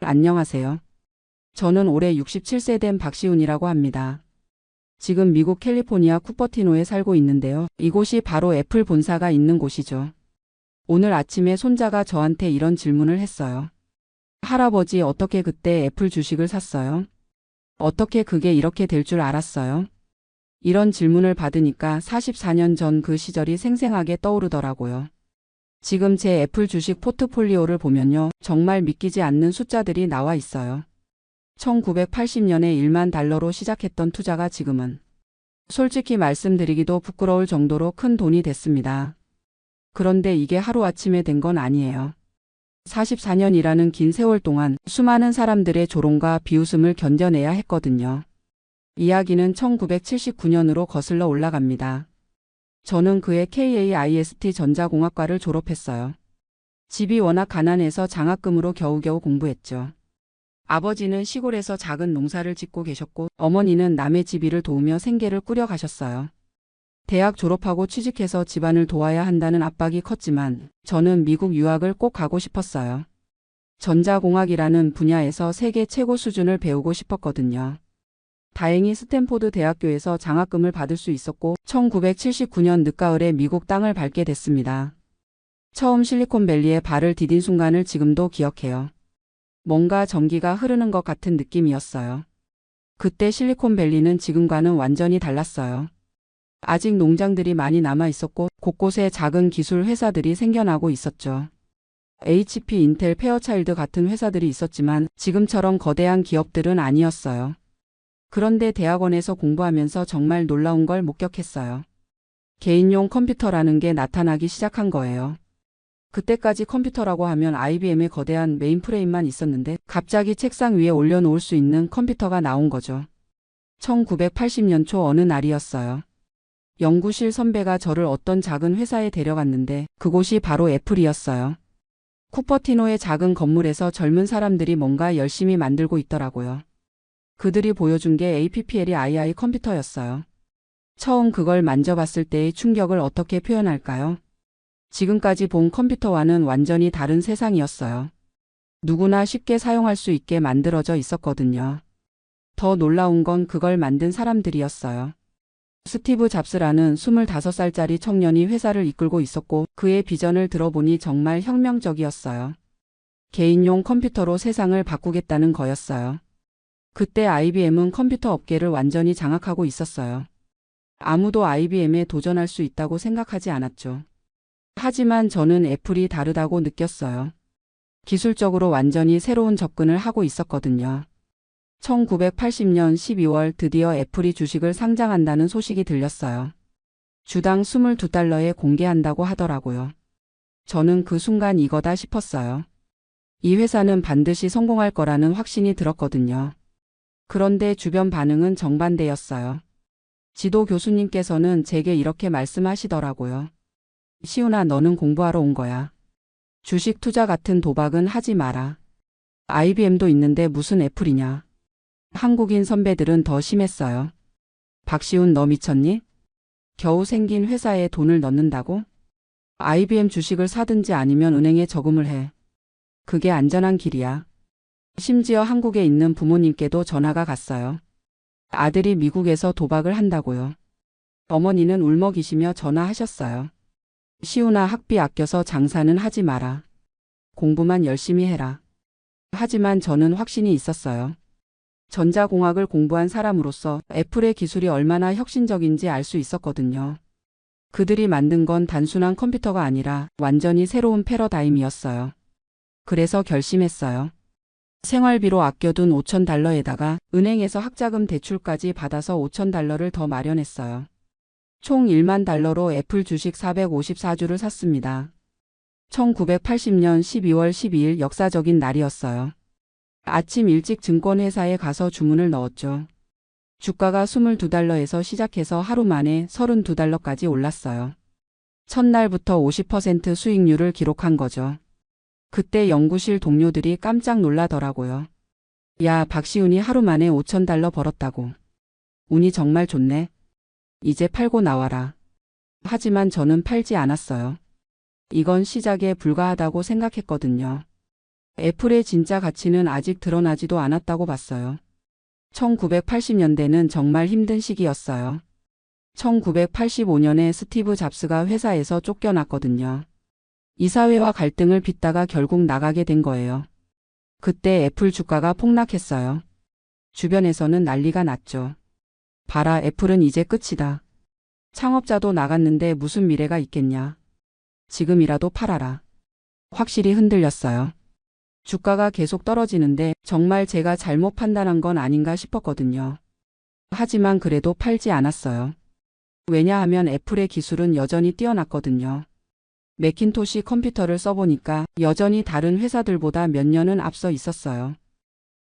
안녕하세요. 저는 올해 67세 된 박시훈이라고 합니다. 지금 미국 캘리포니아 쿠퍼티노에 살고 있는데요. 이곳이 바로 애플 본사가 있는 곳이죠. 오늘 아침에 손자가 저한테 이런 질문을 했어요. 할아버지, 어떻게 그때 애플 주식을 샀어요? 어떻게 그게 이렇게 될 줄 알았어요? 이런 질문을 받으니까 44년 전 그 시절이 생생하게 떠오르더라고요. 지금 제 애플 주식 포트폴리오를 보면요. 정말 믿기지 않는 숫자들이 나와 있어요. 1980년에 1만 달러로 시작했던 투자가 지금은 솔직히 말씀드리기도 부끄러울 정도로 큰 돈이 됐습니다. 그런데 이게 하루아침에 된 건 아니에요. 44년이라는 긴 세월 동안 수많은 사람들의 조롱과 비웃음을 견뎌내야 했거든요. 이야기는 1979년으로 거슬러 올라갑니다. 저는 그해 KAIST 전자공학과를 졸업했어요. 집이 워낙 가난해서 장학금으로 겨우겨우 공부했죠. 아버지는 시골에서 작은 농사를 짓고 계셨고 어머니는 남의 집일을 도우며 생계를 꾸려가셨어요. 대학 졸업하고 취직해서 집안을 도와야 한다는 압박이 컸지만 저는 미국 유학을 꼭 가고 싶었어요. 전자공학이라는 분야에서 세계 최고 수준을 배우고 싶었거든요. 다행히 스탠포드 대학교에서 장학금을 받을 수 있었고 1979년 늦가을에 미국 땅을 밟게 됐습니다. 처음 실리콘밸리에 발을 디딘 순간을 지금도 기억해요. 뭔가 전기가 흐르는 것 같은 느낌이었어요. 그때 실리콘밸리는 지금과는 완전히 달랐어요. 아직 농장들이 많이 남아 있었고 곳곳에 작은 기술 회사들이 생겨나고 있었죠. HP, 인텔, 페어차일드 같은 회사들이 있었지만 지금처럼 거대한 기업들은 아니었어요. 그런데 대학원에서 공부하면서 정말 놀라운 걸 목격했어요. 개인용 컴퓨터라는 게 나타나기 시작한 거예요. 그때까지 컴퓨터라고 하면 IBM의 거대한 메인프레임만 있었는데 갑자기 책상 위에 올려놓을 수 있는 컴퓨터가 나온 거죠. 1980년 초 어느 날이었어요. 연구실 선배가 저를 어떤 작은 회사에 데려갔는데 그곳이 바로 애플이었어요. 쿠퍼티노의 작은 건물에서 젊은 사람들이 뭔가 열심히 만들고 있더라고요. 그들이 보여준 게 APPL이 컴퓨터였어요. 처음 그걸 만져봤을 때의 충격을 어떻게 표현할까요? 지금까지 본 컴퓨터와는 완전히 다른 세상이었어요. 누구나 쉽게 사용할 수 있게 만들어져 있었거든요. 더 놀라운 건 그걸 만든 사람들이었어요. 스티브 잡스라는 25살짜리 청년이 회사를 이끌고 있었고 그의 비전을 들어보니 정말 혁명적이었어요. 개인용 컴퓨터로 세상을 바꾸겠다는 거였어요. 그때 IBM은 컴퓨터 업계를 완전히 장악하고 있었어요. 아무도 IBM에 도전할 수 있다고 생각하지 않았죠. 하지만 저는 애플이 다르다고 느꼈어요. 기술적으로 완전히 새로운 접근을 하고 있었거든요. 1980년 12월 드디어 애플이 주식을 상장한다는 소식이 들렸어요. 주당 22달러에 공개한다고 하더라고요. 저는 그 순간 이거다 싶었어요. 이 회사는 반드시 성공할 거라는 확신이 들었거든요. 그런데 주변 반응은 정반대였어요. 지도 교수님께서는 제게 이렇게 말씀하시더라고요. 시훈아, 너는 공부하러 온 거야. 주식 투자 같은 도박은 하지 마라. IBM도 있는데 무슨 애플이냐. 한국인 선배들은 더 심했어요. 박시훈, 너 미쳤니? 겨우 생긴 회사에 돈을 넣는다고? IBM 주식을 사든지 아니면 은행에 저금을 해. 그게 안전한 길이야. 심지어 한국에 있는 부모님께도 전화가 갔어요. 아들이 미국에서 도박을 한다고요. 어머니는 울먹이시며 전화하셨어요. 시훈아, 학비 아껴서 장사는 하지 마라. 공부만 열심히 해라. 하지만 저는 확신이 있었어요. 전자공학을 공부한 사람으로서 애플의 기술이 얼마나 혁신적인지 알 수 있었거든요. 그들이 만든 건 단순한 컴퓨터가 아니라 완전히 새로운 패러다임이었어요. 그래서 결심했어요. 생활비로 아껴둔 5,000달러에다가 은행에서 학자금 대출까지 받아서 5,000달러를 더 마련했어요. 총 1만 달러로 애플 주식 454주를 샀습니다. 1980년 12월 12일 역사적인 날이었어요. 아침 일찍 증권회사에 가서 주문을 넣었죠. 주가가 22달러에서 시작해서 하루 만에 32달러까지 올랐어요. 첫날부터 50% 수익률을 기록한 거죠. 그때 연구실 동료들이 깜짝 놀라더라고요. 야, 박시훈이 하루 만에 5,000달러 벌었다고. 운이 정말 좋네. 이제 팔고 나와라. 하지만 저는 팔지 않았어요. 이건 시작에 불과하다고 생각했거든요. 애플의 진짜 가치는 아직 드러나지도 않았다고 봤어요. 1980년대는 정말 힘든 시기였어요. 1985년에 스티브 잡스가 회사에서 쫓겨났거든요. 이사회와 갈등을 빚다가 결국 나가게 된 거예요. 그때 애플 주가가 폭락했어요. 주변에서는 난리가 났죠. 봐라, 애플은 이제 끝이다. 창업자도 나갔는데 무슨 미래가 있겠냐. 지금이라도 팔아라. 확실히 흔들렸어요. 주가가 계속 떨어지는데 정말 제가 잘못 판단한 건 아닌가 싶었거든요. 하지만 그래도 팔지 않았어요. 왜냐하면 애플의 기술은 여전히 뛰어났거든요. 매킨토시 컴퓨터를 써보니까 여전히 다른 회사들보다 몇 년은 앞서 있었어요.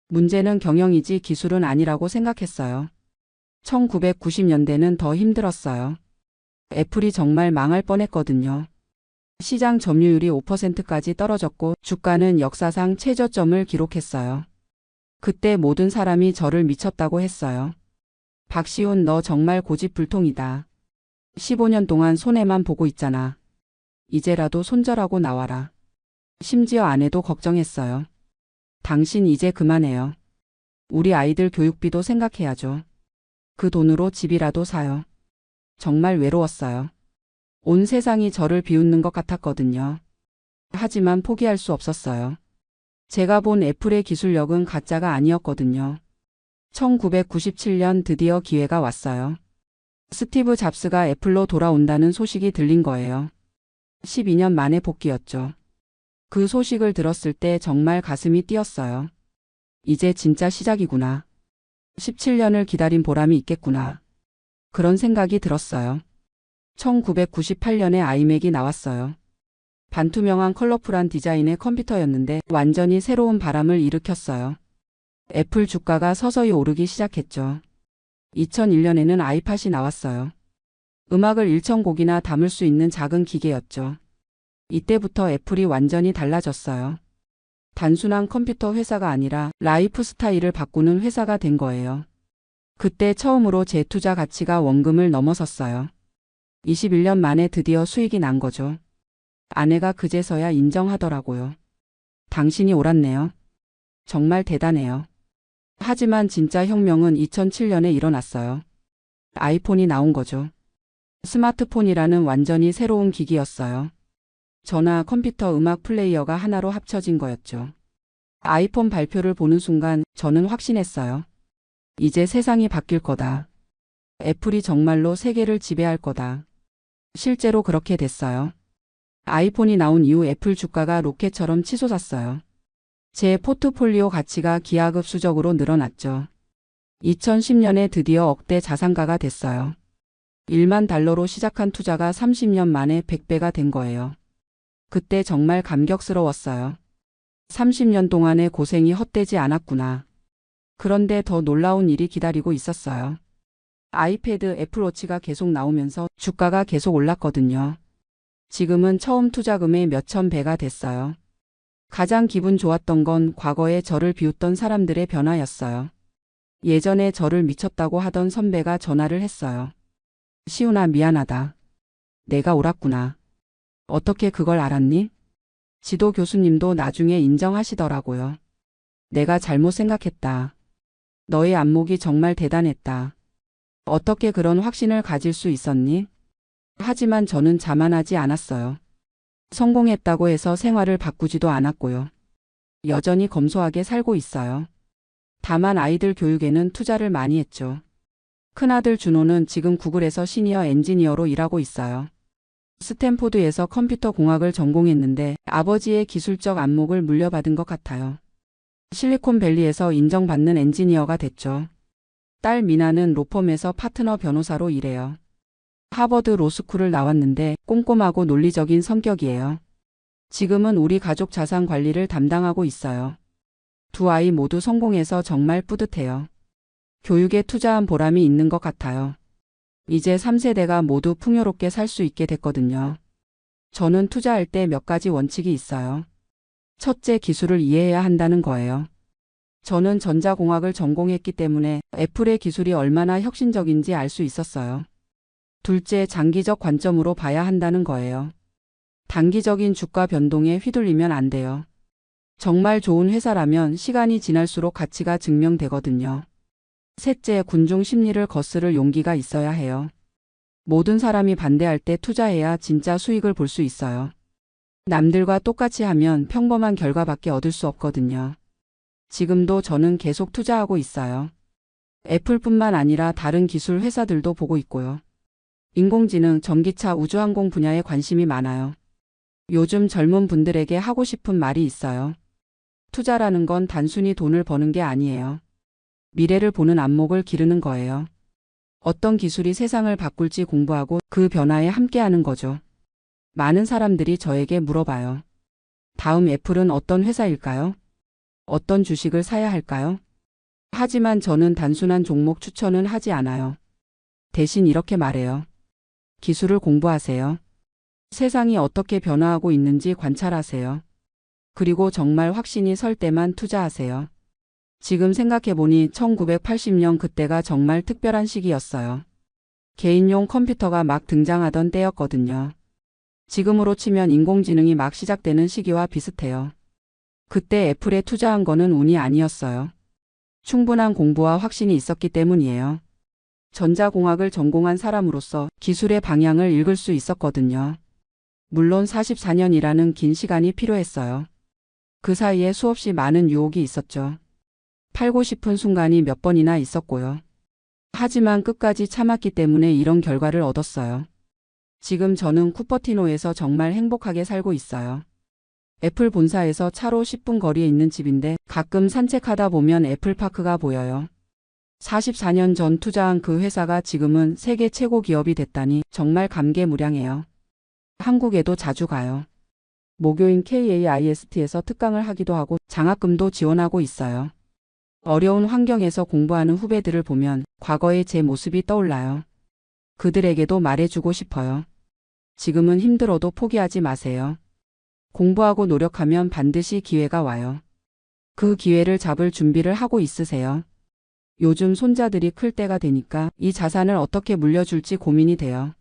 문제는 경영이지 기술은 아니라고 생각했어요. 1990년대는 더 힘들었어요. 애플이 정말 망할 뻔했거든요. 시장 점유율이 5%까지 떨어졌고 주가는 역사상 최저점을 기록했어요. 그때 모든 사람이 저를 미쳤다고 했어요. 박시훈, 너 정말 고집불통이다. 15년 동안 손해만 보고 있잖아. 이제라도 손절하고 나와라. 심지어 아내도 걱정했어요. 당신 이제 그만해요. 우리 아이들 교육비도 생각해야죠. 그 돈으로 집이라도 사요. 정말 외로웠어요. 온 세상이 저를 비웃는 것 같았거든요. 하지만 포기할 수 없었어요. 제가 본 애플의 기술력은 가짜가 아니었거든요. 1997년 드디어 기회가 왔어요. 스티브 잡스가 애플로 돌아온다는 소식이 들린 거예요. 12년 만에 복귀였죠. 그 소식을 들었을 때 정말 가슴이 뛰었어요. 이제 진짜 시작이구나. 17년을 기다린 보람이 있겠구나. 그런 생각이 들었어요. 1998년에 아이맥이 나왔어요. 반투명한 컬러풀한 디자인의 컴퓨터였는데 완전히 새로운 바람을 일으켰어요. 애플 주가가 서서히 오르기 시작했죠. 2001년에는 아이팟이 나왔어요. 음악을 1,000곡이나 담을 수 있는 작은 기계였죠. 이때부터 애플이 완전히 달라졌어요. 단순한 컴퓨터 회사가 아니라 라이프 스타일을 바꾸는 회사가 된 거예요. 그때 처음으로 제 투자 가치가 원금을 넘어섰어요. 21년 만에 드디어 수익이 난 거죠. 아내가 그제서야 인정하더라고요. 당신이 옳았네요. 정말 대단해요. 하지만 진짜 혁명은 2007년에 일어났어요. 아이폰이 나온 거죠. 스마트폰이라는 완전히 새로운 기기였어요. 전화, 컴퓨터, 음악 플레이어가 하나로 합쳐진 거였죠. 아이폰 발표를 보는 순간 저는 확신했어요. 이제 세상이 바뀔 거다. 애플이 정말로 세계를 지배할 거다. 실제로 그렇게 됐어요. 아이폰이 나온 이후 애플 주가가 로켓처럼 치솟았어요. 제 포트폴리오 가치가 기하급수적으로 늘어났죠. 2010년에 드디어 억대 자산가가 됐어요. 1만 달러로 시작한 투자가 30년 만에 100배가 된 거예요. 그때 정말 감격스러웠어요. 30년 동안의 고생이 헛되지 않았구나. 그런데 더 놀라운 일이 기다리고 있었어요. 아이패드, 애플워치가 계속 나오면서 주가가 계속 올랐거든요. 지금은 처음 투자금의 몇천 배가 됐어요. 가장 기분 좋았던 건 과거에 저를 비웃던 사람들의 변화였어요. 예전에 저를 미쳤다고 하던 선배가 전화를 했어요. 시훈아, 미안하다. 내가 옳았구나. 어떻게 그걸 알았니? 지도 교수님도 나중에 인정하시더라고요. 내가 잘못 생각했다. 너의 안목이 정말 대단했다. 어떻게 그런 확신을 가질 수 있었니? 하지만 저는 자만하지 않았어요. 성공했다고 해서 생활을 바꾸지도 않았고요. 여전히 검소하게 살고 있어요. 다만 아이들 교육에는 투자를 많이 했죠. 큰아들 준호는 지금 구글에서 시니어 엔지니어로 일하고 있어요. 스탠포드에서 컴퓨터 공학을 전공했는데 아버지의 기술적 안목을 물려받은 것 같아요. 실리콘밸리에서 인정받는 엔지니어가 됐죠. 딸 미나는 로펌에서 파트너 변호사로 일해요. 하버드 로스쿨을 나왔는데 꼼꼼하고 논리적인 성격이에요. 지금은 우리 가족 자산 관리를 담당하고 있어요. 두 아이 모두 성공해서 정말 뿌듯해요. 교육에 투자한 보람이 있는 것 같아요. 이제 3세대가 모두 풍요롭게 살 수 있게 됐거든요. 저는 투자할 때 몇 가지 원칙이 있어요. 첫째, 기술을 이해해야 한다는 거예요. 저는 전자공학을 전공했기 때문에 애플의 기술이 얼마나 혁신적인지 알 수 있었어요. 둘째, 장기적 관점으로 봐야 한다는 거예요. 단기적인 주가 변동에 휘둘리면 안 돼요. 정말 좋은 회사라면 시간이 지날수록 가치가 증명되거든요. 셋째, 군중 심리를 거스를 용기가 있어야 해요. 모든 사람이 반대할 때 투자해야 진짜 수익을 볼 수 있어요. 남들과 똑같이 하면 평범한 결과밖에 얻을 수 없거든요. 지금도 저는 계속 투자하고 있어요. 애플뿐만 아니라 다른 기술 회사들도 보고 있고요. 인공지능, 전기차, 우주항공 분야에 관심이 많아요. 요즘 젊은 분들에게 하고 싶은 말이 있어요. 투자라는 건 단순히 돈을 버는 게 아니에요. 미래를 보는 안목을 기르는 거예요. 어떤 기술이 세상을 바꿀지 공부하고 그 변화에 함께하는 거죠. 많은 사람들이 저에게 물어봐요. 다음 애플은 어떤 회사일까요? 어떤 주식을 사야 할까요? 하지만 저는 단순한 종목 추천은 하지 않아요. 대신 이렇게 말해요. 기술을 공부하세요. 세상이 어떻게 변화하고 있는지 관찰하세요. 그리고 정말 확신이 설 때만 투자하세요. 지금 생각해보니 1980년 그때가 정말 특별한 시기였어요. 개인용 컴퓨터가 막 등장하던 때였거든요. 지금으로 치면 인공지능이 막 시작되는 시기와 비슷해요. 그때 애플에 투자한 거는 운이 아니었어요. 충분한 공부와 확신이 있었기 때문이에요. 전자공학을 전공한 사람으로서 기술의 방향을 읽을 수 있었거든요. 물론 44년이라는 긴 시간이 필요했어요. 그 사이에 수없이 많은 유혹이 있었죠. 팔고 싶은 순간이 몇 번이나 있었고요. 하지만 끝까지 참았기 때문에 이런 결과를 얻었어요. 지금 저는 쿠퍼티노에서 정말 행복하게 살고 있어요. 애플 본사에서 차로 10분 거리에 있는 집인데 가끔 산책하다 보면 애플파크가 보여요. 44년 전 투자한 그 회사가 지금은 세계 최고 기업이 됐다니 정말 감개무량해요. 한국에도 자주 가요. 모교인 KAIST에서 특강을 하기도 하고 장학금도 지원하고 있어요. 어려운 환경에서 공부하는 후배들을 보면 과거의 제 모습이 떠올라요. 그들에게도 말해주고 싶어요. 지금은 힘들어도 포기하지 마세요. 공부하고 노력하면 반드시 기회가 와요. 그 기회를 잡을 준비를 하고 있으세요. 요즘 손자들이 클 때가 되니까 이 자산을 어떻게 물려줄지 고민이 돼요.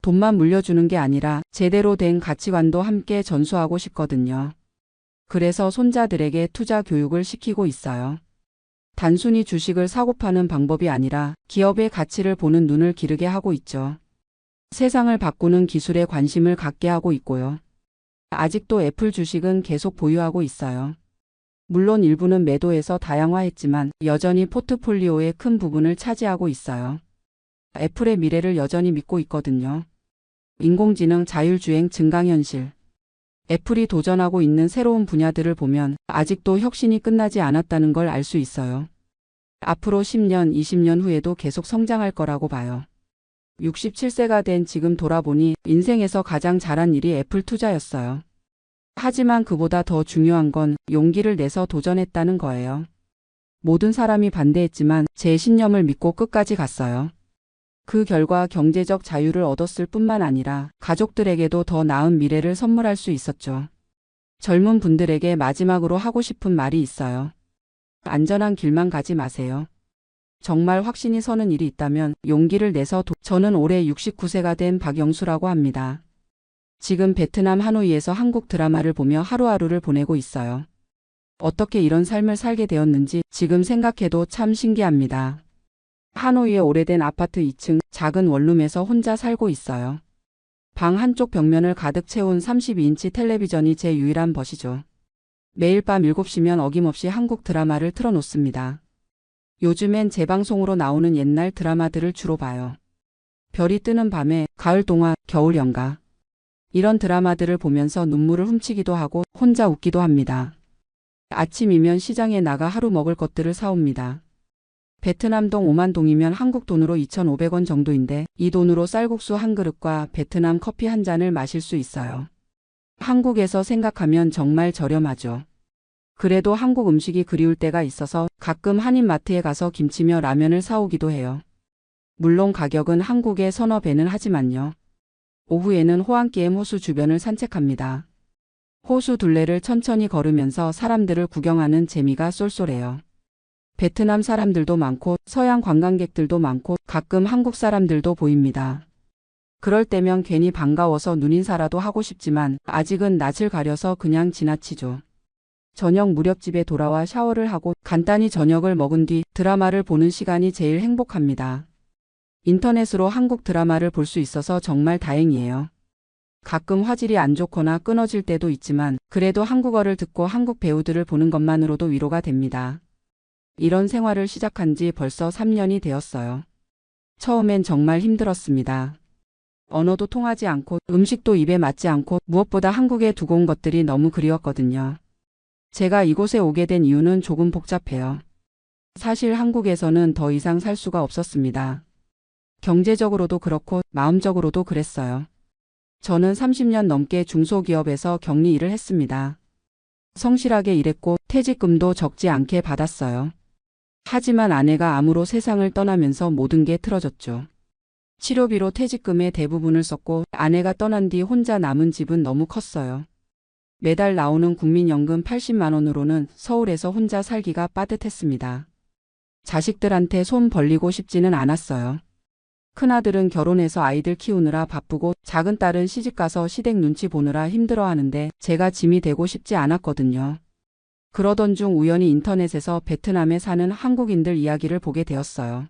돈만 물려주는 게 아니라 제대로 된 가치관도 함께 전수하고 싶거든요. 그래서 손자들에게 투자 교육을 시키고 있어요. 단순히 주식을 사고 파는 방법이 아니라 기업의 가치를 보는 눈을 기르게 하고 있죠. 세상을 바꾸는 기술에 관심을 갖게 하고 있고요. 아직도 애플 주식은 계속 보유하고 있어요. 물론 일부는 매도해서 다양화했지만 여전히 포트폴리오의 큰 부분을 차지하고 있어요. 애플의 미래를 여전히 믿고 있거든요. 인공지능, 자율주행, 증강현실. 애플이 도전하고 있는 새로운 분야들을 보면 아직도 혁신이 끝나지 않았다는 걸 알 수 있어요. 앞으로 10년, 20년 후에도 계속 성장할 거라고 봐요. 67세가 된 지금 돌아보니 인생에서 가장 잘한 일이 애플 투자였어요. 하지만 그보다 더 중요한 건 용기를 내서 도전했다는 거예요. 모든 사람이 반대했지만 제 신념을 믿고 끝까지 갔어요. 그 결과 경제적 자유를 얻었을 뿐만 아니라 가족들에게도 더 나은 미래를 선물할 수 있었죠. 젊은 분들에게 마지막으로 하고 싶은 말이 있어요. 안전한 길만 가지 마세요. 정말 확신이 서는 일이 있다면 용기를 내서 저는 올해 69세가 된 박영수라고 합니다. 지금 베트남 하노이에서 한국 드라마를 보며 하루하루를 보내고 있어요. 어떻게 이런 삶을 살게 되었는지 지금 생각해도 참 신기합니다. 하노이의 오래된 아파트 2층 작은 원룸에서 혼자 살고 있어요. 방 한쪽 벽면을 가득 채운 32인치 텔레비전이 제 유일한 벗이죠. 매일 밤 7시면 어김없이 한국 드라마를 틀어놓습니다. 요즘엔 재방송으로 나오는 옛날 드라마들을 주로 봐요. 별이 뜨는 밤에, 가을 동화, 겨울 연가. 이런 드라마들을 보면서 눈물을 훔치기도 하고 혼자 웃기도 합니다. 아침이면 시장에 나가 하루 먹을 것들을 사옵니다. 베트남동 5만 동이면 한국 돈으로 2,500원 정도인데 이 돈으로 쌀국수 한 그릇과 베트남 커피 한 잔을 마실 수 있어요. 한국에서 생각하면 정말 저렴하죠. 그래도 한국 음식이 그리울 때가 있어서 가끔 한인마트에 가서 김치며 라면을 사오기도 해요. 물론 가격은 한국에 서너 배는 하지만요. 오후에는 호안기엠 호수 주변을 산책합니다. 호수 둘레를 천천히 걸으면서 사람들을 구경하는 재미가 쏠쏠해요. 베트남 사람들도 많고 서양 관광객들도 많고 가끔 한국 사람들도 보입니다. 그럴 때면 괜히 반가워서 눈인사라도 하고 싶지만 아직은 낯을 가려서 그냥 지나치죠. 저녁 무렵 집에 돌아와 샤워를 하고 간단히 저녁을 먹은 뒤 드라마를 보는 시간이 제일 행복합니다. 인터넷으로 한국 드라마를 볼 수 있어서 정말 다행이에요. 가끔 화질이 안 좋거나 끊어질 때도 있지만 그래도 한국어를 듣고 한국 배우들을 보는 것만으로도 위로가 됩니다. 이런 생활을 시작한 지 벌써 3년이 되었어요. 처음엔 정말 힘들었습니다. 언어도 통하지 않고 음식도 입에 맞지 않고 무엇보다 한국에 두고 온 것들이 너무 그리웠거든요. 제가 이곳에 오게 된 이유는 조금 복잡해요. 사실 한국에서는 더 이상 살 수가 없었습니다. 경제적으로도 그렇고 마음적으로도 그랬어요. 저는 30년 넘게 중소기업에서 격리 일을 했습니다. 성실하게 일했고 퇴직금도 적지 않게 받았어요. 하지만 아내가 암으로 세상을 떠나면서 모든 게 틀어졌죠. 치료비로 퇴직금의 대부분을 썼고 아내가 떠난 뒤 혼자 남은 집은 너무 컸어요. 매달 나오는 국민연금 80만 원으로는 서울에서 혼자 살기가 빠듯했습니다. 자식들한테 손 벌리고 싶지는 않았어요. 큰아들은 결혼해서 아이들 키우느라 바쁘고 작은 딸은 시집가서 시댁 눈치 보느라 힘들어하는데 제가 짐이 되고 싶지 않았거든요. 그러던 중 우연히 인터넷에서 베트남에 사는 한국인들 이야기를 보게 되었어요.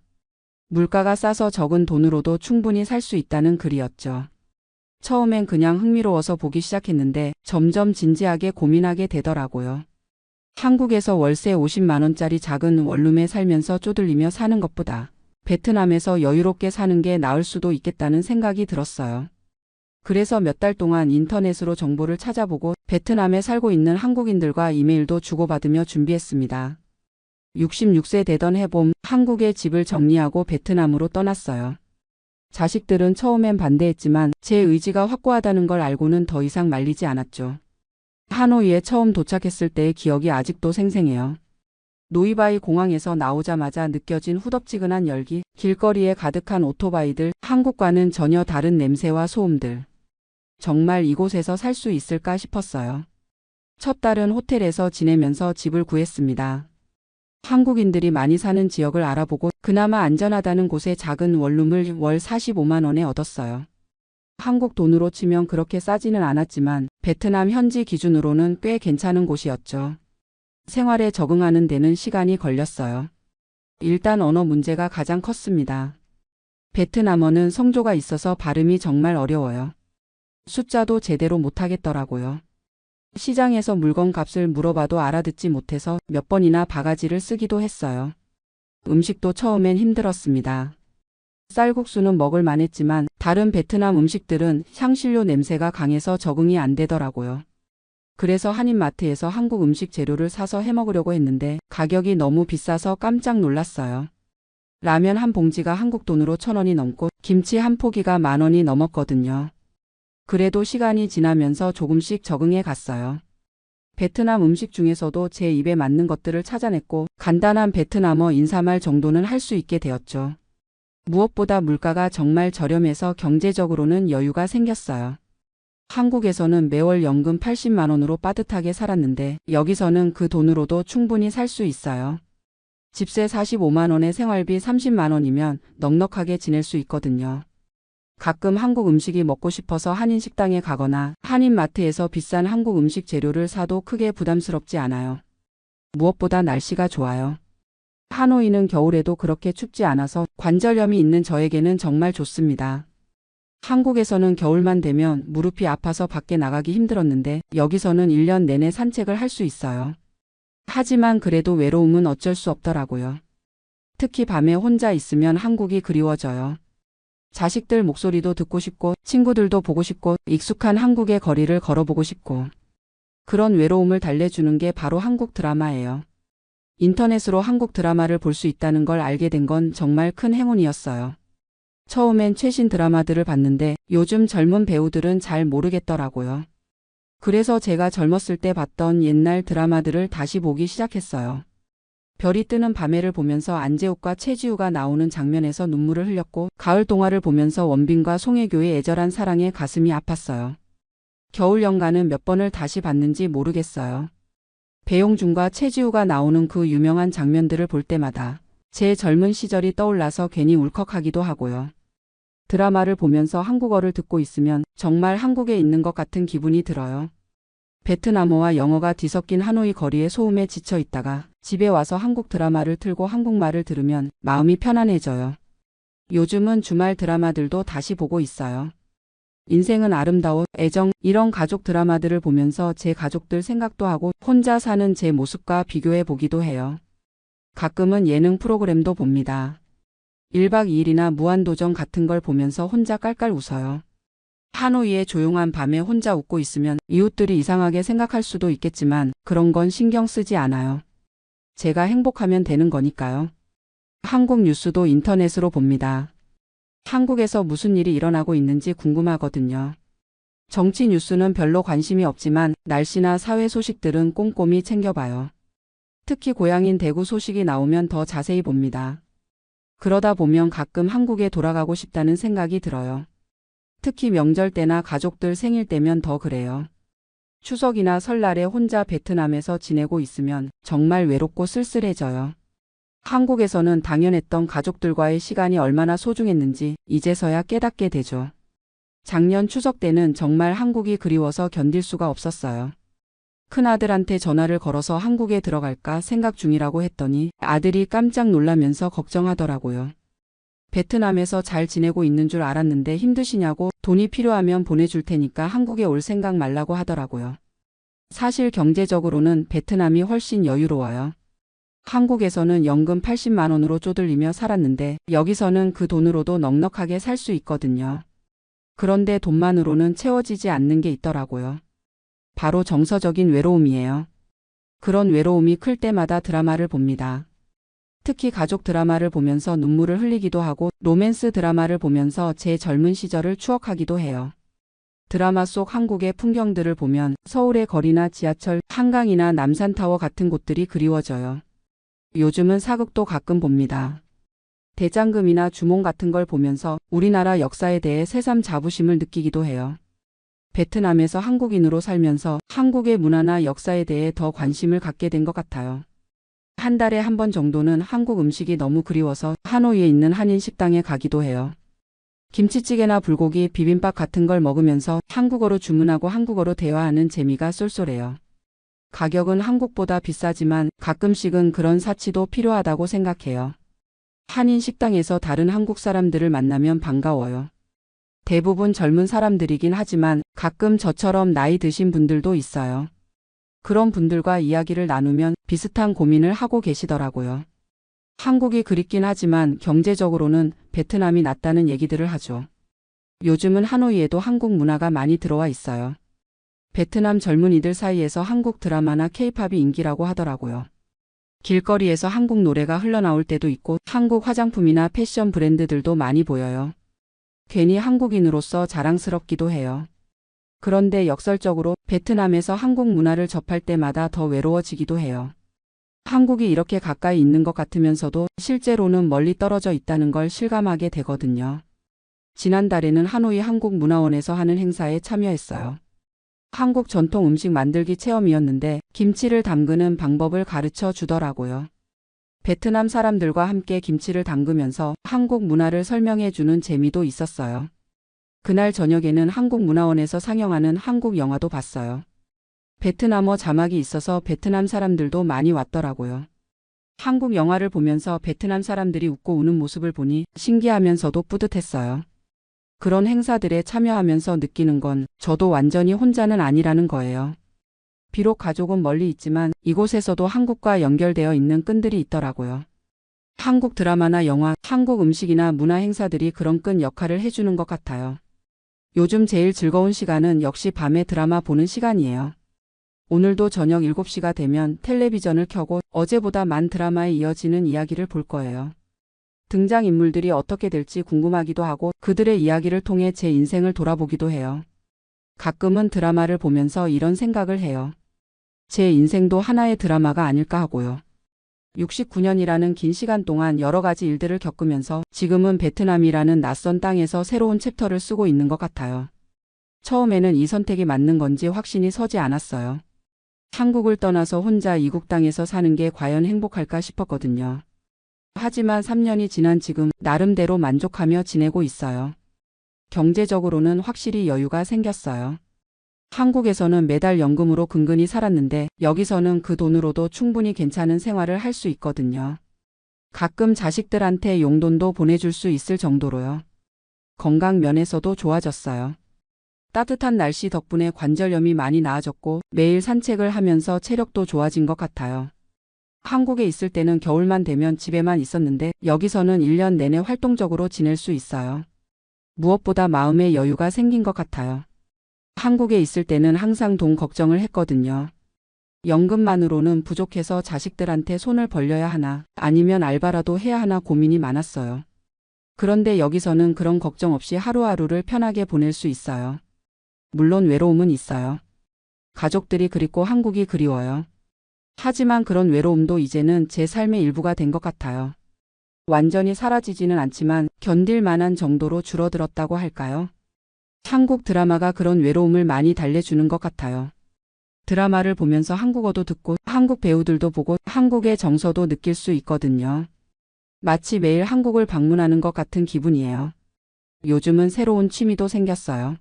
물가가 싸서 적은 돈으로도 충분히 살 수 있다는 글이었죠. 처음엔 그냥 흥미로워서 보기 시작했는데 점점 진지하게 고민하게 되더라고요. 한국에서 월세 50만 원짜리 작은 원룸에 살면서 쪼들리며 사는 것보다 베트남에서 여유롭게 사는 게 나을 수도 있겠다는 생각이 들었어요. 그래서 몇 달 동안 인터넷으로 정보를 찾아보고 베트남에 살고 있는 한국인들과 이메일도 주고받으며 준비했습니다. 66세 되던 해봄 한국에 집을 정리하고 베트남으로 떠났어요. 자식들은 처음엔 반대했지만 제 의지가 확고하다는 걸 알고는 더 이상 말리지 않았죠. 하노이에 처음 도착했을 때의 기억이 아직도 생생해요. 노이바이 공항에서 나오자마자 느껴진 후덥지근한 열기, 길거리에 가득한 오토바이들, 한국과는 전혀 다른 냄새와 소음들. 정말 이곳에서 살 수 있을까 싶었어요. 첫 달은 호텔에서 지내면서 집을 구했습니다. 한국인들이 많이 사는 지역을 알아보고 그나마 안전하다는 곳에 작은 원룸을 월 45만 원에 얻었어요. 한국 돈으로 치면 그렇게 싸지는 않았지만 베트남 현지 기준으로는 꽤 괜찮은 곳이었죠. 생활에 적응하는 데는 시간이 걸렸어요. 일단 언어 문제가 가장 컸습니다. 베트남어는 성조가 있어서 발음이 정말 어려워요. 숫자도 제대로 못하겠더라고요. 시장에서 물건 값을 물어봐도 알아듣지 못해서 몇 번이나 바가지를 쓰기도 했어요. 음식도 처음엔 힘들었습니다. 쌀국수는 먹을 만했지만 다른 베트남 음식들은 향신료 냄새가 강해서 적응이 안 되더라고요. 그래서 한인마트에서 한국 음식 재료를 사서 해먹으려고 했는데 가격이 너무 비싸서 깜짝 놀랐어요. 라면 한 봉지가 한국 돈으로 1,000원이 넘고 김치 한 포기가 10,000원이 넘었거든요. 그래도 시간이 지나면서 조금씩 적응해 갔어요. 베트남 음식 중에서도 제 입에 맞는 것들을 찾아냈고 간단한 베트남어 인사말 정도는 할 수 있게 되었죠. 무엇보다 물가가 정말 저렴해서 경제적으로는 여유가 생겼어요. 한국에서는 매월 연금 80만 원으로 빠듯하게 살았는데 여기서는 그 돈으로도 충분히 살 수 있어요. 집세 45만 원에 생활비 30만 원이면 넉넉하게 지낼 수 있거든요. 가끔 한국 음식이 먹고 싶어서 한인 식당에 가거나 한인마트에서 비싼 한국 음식 재료를 사도 크게 부담스럽지 않아요. 무엇보다 날씨가 좋아요. 하노이는 겨울에도 그렇게 춥지 않아서 관절염이 있는 저에게는 정말 좋습니다. 한국에서는 겨울만 되면 무릎이 아파서 밖에 나가기 힘들었는데 여기서는 1년 내내 산책을 할 수 있어요. 하지만 그래도 외로움은 어쩔 수 없더라고요. 특히 밤에 혼자 있으면 한국이 그리워져요. 자식들 목소리도 듣고 싶고 친구들도 보고 싶고 익숙한 한국의 거리를 걸어보고 싶고 그런 외로움을 달래주는 게 바로 한국 드라마예요. 인터넷으로 한국 드라마를 볼 수 있다는 걸 알게 된 건 정말 큰 행운이었어요. 처음엔 최신 드라마들을 봤는데 요즘 젊은 배우들은 잘 모르겠더라고요. 그래서 제가 젊었을 때 봤던 옛날 드라마들을 다시 보기 시작했어요. 별이 뜨는 밤에를 보면서 안재욱과 최지우가 나오는 장면에서 눈물을 흘렸고 가을 동화를 보면서 원빈과 송혜교의 애절한 사랑에 가슴이 아팠어요. 겨울 연가는 몇 번을 다시 봤는지 모르겠어요. 배용준과 최지우가 나오는 그 유명한 장면들을 볼 때마다 제 젊은 시절이 떠올라서 괜히 울컥하기도 하고요. 드라마를 보면서 한국어를 듣고 있으면 정말 한국에 있는 것 같은 기분이 들어요. 베트남어와 영어가 뒤섞인 하노이 거리의 소음에 지쳐 있다가 집에 와서 한국 드라마를 틀고 한국말을 들으면 마음이 편안해져요. 요즘은 주말 드라마들도 다시 보고 있어요. 인생은 아름다워, 애정, 이런 가족 드라마들을 보면서 제 가족들 생각도 하고 혼자 사는 제 모습과 비교해 보기도 해요. 가끔은 예능 프로그램도 봅니다. 1박 2일이나 무한도전 같은 걸 보면서 혼자 깔깔 웃어요. 하노이의 조용한 밤에 혼자 웃고 있으면 이웃들이 이상하게 생각할 수도 있겠지만 그런 건 신경 쓰지 않아요. 제가 행복하면 되는 거니까요. 한국 뉴스도 인터넷으로 봅니다. 한국에서 무슨 일이 일어나고 있는지 궁금하거든요. 정치 뉴스는 별로 관심이 없지만 날씨나 사회 소식들은 꼼꼼히 챙겨봐요. 특히 고향인 대구 소식이 나오면 더 자세히 봅니다. 그러다 보면 가끔 한국에 돌아가고 싶다는 생각이 들어요. 특히 명절 때나 가족들 생일 때면 더 그래요. 추석이나 설날에 혼자 베트남에서 지내고 있으면 정말 외롭고 쓸쓸해져요. 한국에서는 당연했던 가족들과의 시간이 얼마나 소중했는지 이제서야 깨닫게 되죠. 작년 추석 때는 정말 한국이 그리워서 견딜 수가 없었어요. 큰아들한테 전화를 걸어서 한국에 들어갈까 생각 중이라고 했더니 아들이 깜짝 놀라면서 걱정하더라고요. 베트남에서 잘 지내고 있는 줄 알았는데 힘드시냐고 돈이 필요하면 보내줄 테니까 한국에 올 생각 말라고 하더라고요. 사실 경제적으로는 베트남이 훨씬 여유로워요. 한국에서는 연금 80만 원으로 쪼들리며 살았는데 여기서는 그 돈으로도 넉넉하게 살 수 있거든요. 그런데 돈만으로는 채워지지 않는 게 있더라고요. 바로 정서적인 외로움이에요. 그런 외로움이 클 때마다 드라마를 봅니다. 특히 가족 드라마를 보면서 눈물을 흘리기도 하고 로맨스 드라마를 보면서 제 젊은 시절을 추억하기도 해요. 드라마 속 한국의 풍경들을 보면 서울의 거리나 지하철, 한강이나 남산타워 같은 곳들이 그리워져요. 요즘은 사극도 가끔 봅니다. 대장금이나 주몽 같은 걸 보면서 우리나라 역사에 대해 새삼 자부심을 느끼기도 해요. 베트남에서 한국인으로 살면서 한국의 문화나 역사에 대해 더 관심을 갖게 된 것 같아요. 한 달에 한 번 정도는 한국 음식이 너무 그리워서 하노이에 있는 한인 식당에 가기도 해요. 김치찌개나 불고기, 비빔밥 같은 걸 먹으면서 한국어로 주문하고 한국어로 대화하는 재미가 쏠쏠해요. 가격은 한국보다 비싸지만 가끔씩은 그런 사치도 필요하다고 생각해요. 한인 식당에서 다른 한국 사람들을 만나면 반가워요. 대부분 젊은 사람들이긴 하지만 가끔 저처럼 나이 드신 분들도 있어요. 그런 분들과 이야기를 나누면 비슷한 고민을 하고 계시더라고요. 한국이 그립긴 하지만 경제적으로는 베트남이 낫다는 얘기들을 하죠. 요즘은 하노이에도 한국 문화가 많이 들어와 있어요. 베트남 젊은이들 사이에서 한국 드라마나 케이팝이 인기라고 하더라고요. 길거리에서 한국 노래가 흘러나올 때도 있고 한국 화장품이나 패션 브랜드들도 많이 보여요. 괜히 한국인으로서 자랑스럽기도 해요. 그런데 역설적으로 베트남에서 한국 문화를 접할 때마다 더 외로워지기도 해요. 한국이 이렇게 가까이 있는 것 같으면서도 실제로는 멀리 떨어져 있다는 걸 실감하게 되거든요. 지난달에는 하노이 한국문화원에서 하는 행사에 참여했어요. 한국 전통 음식 만들기 체험이었는데 김치를 담그는 방법을 가르쳐 주더라고요. 베트남 사람들과 함께 김치를 담그면서 한국 문화를 설명해 주는 재미도 있었어요. 그날 저녁에는 한국문화원에서 상영하는 한국 영화도 봤어요. 베트남어 자막이 있어서 베트남 사람들도 많이 왔더라고요. 한국 영화를 보면서 베트남 사람들이 웃고 우는 모습을 보니 신기하면서도 뿌듯했어요. 그런 행사들에 참여하면서 느끼는 건 저도 완전히 혼자는 아니라는 거예요. 비록 가족은 멀리 있지만 이곳에서도 한국과 연결되어 있는 끈들이 있더라고요. 한국 드라마나 영화, 한국 음식이나 문화 행사들이 그런 끈 역할을 해주는 것 같아요. 요즘 제일 즐거운 시간은 역시 밤에 드라마 보는 시간이에요. 오늘도 저녁 7시가 되면 텔레비전을 켜고 어제보다 만 드라마에 이어지는 이야기를 볼 거예요. 등장인물들이 어떻게 될지 궁금하기도 하고 그들의 이야기를 통해 제 인생을 돌아보기도 해요. 가끔은 드라마를 보면서 이런 생각을 해요. 제 인생도 하나의 드라마가 아닐까 하고요. 69년이라는 긴 시간 동안 여러 가지 일들을 겪으면서 지금은 베트남이라는 낯선 땅에서 새로운 챕터를 쓰고 있는 것 같아요. 처음에는 이 선택이 맞는 건지 확신이 서지 않았어요. 한국을 떠나서 혼자 이국 땅에서 사는 게 과연 행복할까 싶었거든요. 하지만 3년이 지난 지금 나름대로 만족하며 지내고 있어요. 경제적으로는 확실히 여유가 생겼어요. 한국에서는 매달 연금으로 근근히 살았는데 여기서는 그 돈으로도 충분히 괜찮은 생활을 할 수 있거든요. 가끔 자식들한테 용돈도 보내줄 수 있을 정도로요. 건강 면에서도 좋아졌어요. 따뜻한 날씨 덕분에 관절염이 많이 나아졌고 매일 산책을 하면서 체력도 좋아진 것 같아요. 한국에 있을 때는 겨울만 되면 집에만 있었는데 여기서는 1년 내내 활동적으로 지낼 수 있어요. 무엇보다 마음의 여유가 생긴 것 같아요. 한국에 있을 때는 항상 돈 걱정을 했거든요. 연금만으로는 부족해서 자식들한테 손을 벌려야 하나 아니면 알바라도 해야 하나 고민이 많았어요. 그런데 여기서는 그런 걱정 없이 하루하루를 편하게 보낼 수 있어요. 물론 외로움은 있어요. 가족들이 그립고 한국이 그리워요. 하지만 그런 외로움도 이제는 제 삶의 일부가 된 것 같아요. 완전히 사라지지는 않지만 견딜 만한 정도로 줄어들었다고 할까요? 한국 드라마가 그런 외로움을 많이 달래주는 것 같아요. 드라마를 보면서 한국어도 듣고 한국 배우들도 보고 한국의 정서도 느낄 수 있거든요. 마치 매일 한국을 방문하는 것 같은 기분이에요. 요즘은 새로운 취미도 생겼어요.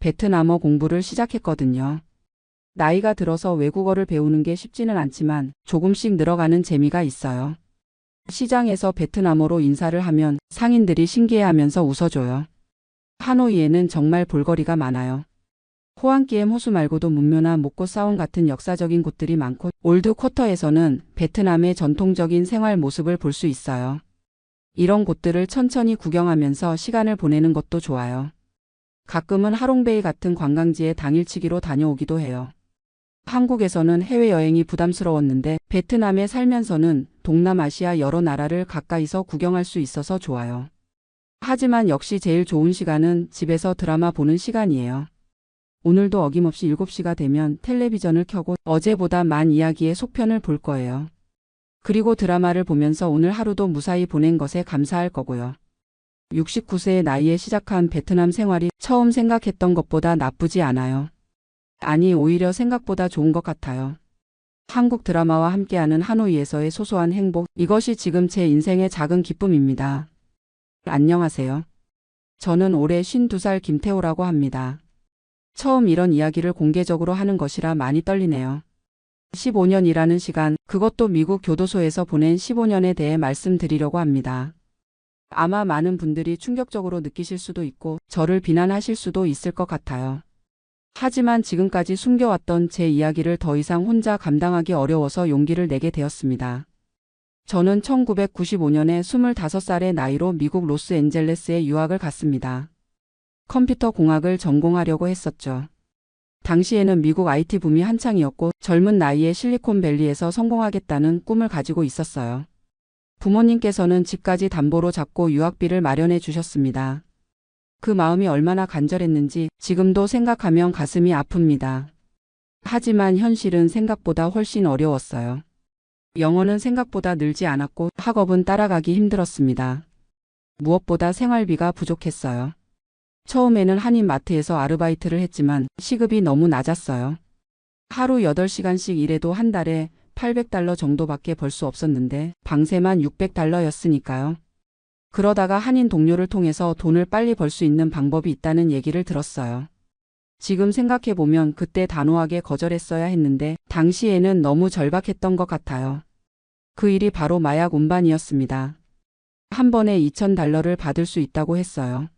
베트남어 공부를 시작했거든요. 나이가 들어서 외국어를 배우는 게 쉽지는 않지만 조금씩 늘어가는 재미가 있어요. 시장에서 베트남어로 인사를 하면 상인들이 신기해하면서 웃어줘요. 하노이에는 정말 볼거리가 많아요. 호안기엠 호수 말고도 문묘나 목고사원 같은 역사적인 곳들이 많고 올드 쿼터에서는 베트남의 전통적인 생활 모습을 볼 수 있어요. 이런 곳들을 천천히 구경하면서 시간을 보내는 것도 좋아요. 가끔은 하롱베이 같은 관광지에 당일치기로 다녀오기도 해요. 한국에서는 해외여행이 부담스러웠는데 베트남에 살면서는 동남아시아 여러 나라를 가까이서 구경할 수 있어서 좋아요. 하지만 역시 제일 좋은 시간은 집에서 드라마 보는 시간이에요. 오늘도 어김없이 7시가 되면 텔레비전을 켜고 어제보다 만 이야기의 속편을 볼 거예요. 그리고 드라마를 보면서 오늘 하루도 무사히 보낸 것에 감사할 거고요. 69세의 나이에 시작한 베트남 생활이 처음 생각했던 것보다 나쁘지 않아요. 아니, 오히려 생각보다 좋은 것 같아요. 한국 드라마와 함께하는 하노이에서의 소소한 행복, 이것이 지금 제 인생의 작은 기쁨입니다. 안녕하세요. 저는 올해 52살 김태호라고 합니다. 처음 이런 이야기를 공개적으로 하는 것이라 많이 떨리네요. 15년이라는 시간, 그것도 미국 교도소에서 보낸 15년에 대해 말씀드리려고 합니다. 아마 많은 분들이 충격적으로 느끼실 수도 있고 저를 비난하실 수도 있을 것 같아요. 하지만 지금까지 숨겨왔던 제 이야기를 더 이상 혼자 감당하기 어려워서 용기를 내게 되었습니다. 저는 1995년에 25살의 나이로 미국 로스앤젤레스에 유학을 갔습니다. 컴퓨터 공학을 전공하려고 했었죠. 당시에는 미국 IT 붐이 한창이었고 젊은 나이에 실리콘밸리에서 성공하겠다는 꿈을 가지고 있었어요. 부모님께서는 집까지 담보로 잡고 유학비를 마련해 주셨습니다. 그 마음이 얼마나 간절했는지 지금도 생각하면 가슴이 아픕니다. 하지만 현실은 생각보다 훨씬 어려웠어요. 영어는 생각보다 늘지 않았고 학업은 따라가기 힘들었습니다. 무엇보다 생활비가 부족했어요. 처음에는 한인마트에서 아르바이트를 했지만 시급이 너무 낮았어요. 하루 8시간씩 일해도 한 달에 $800 정도밖에 벌 수 없었는데 방세만 $600였으니까요. 그러다가 한인 동료를 통해서 돈을 빨리 벌 수 있는 방법이 있다는 얘기를 들었어요. 지금 생각해보면 그때 단호하게 거절했어야 했는데 당시에는 너무 절박했던 것 같아요. 그 일이 바로 마약 운반이었습니다. 한 번에 $2000를 받을 수 있다고 했어요.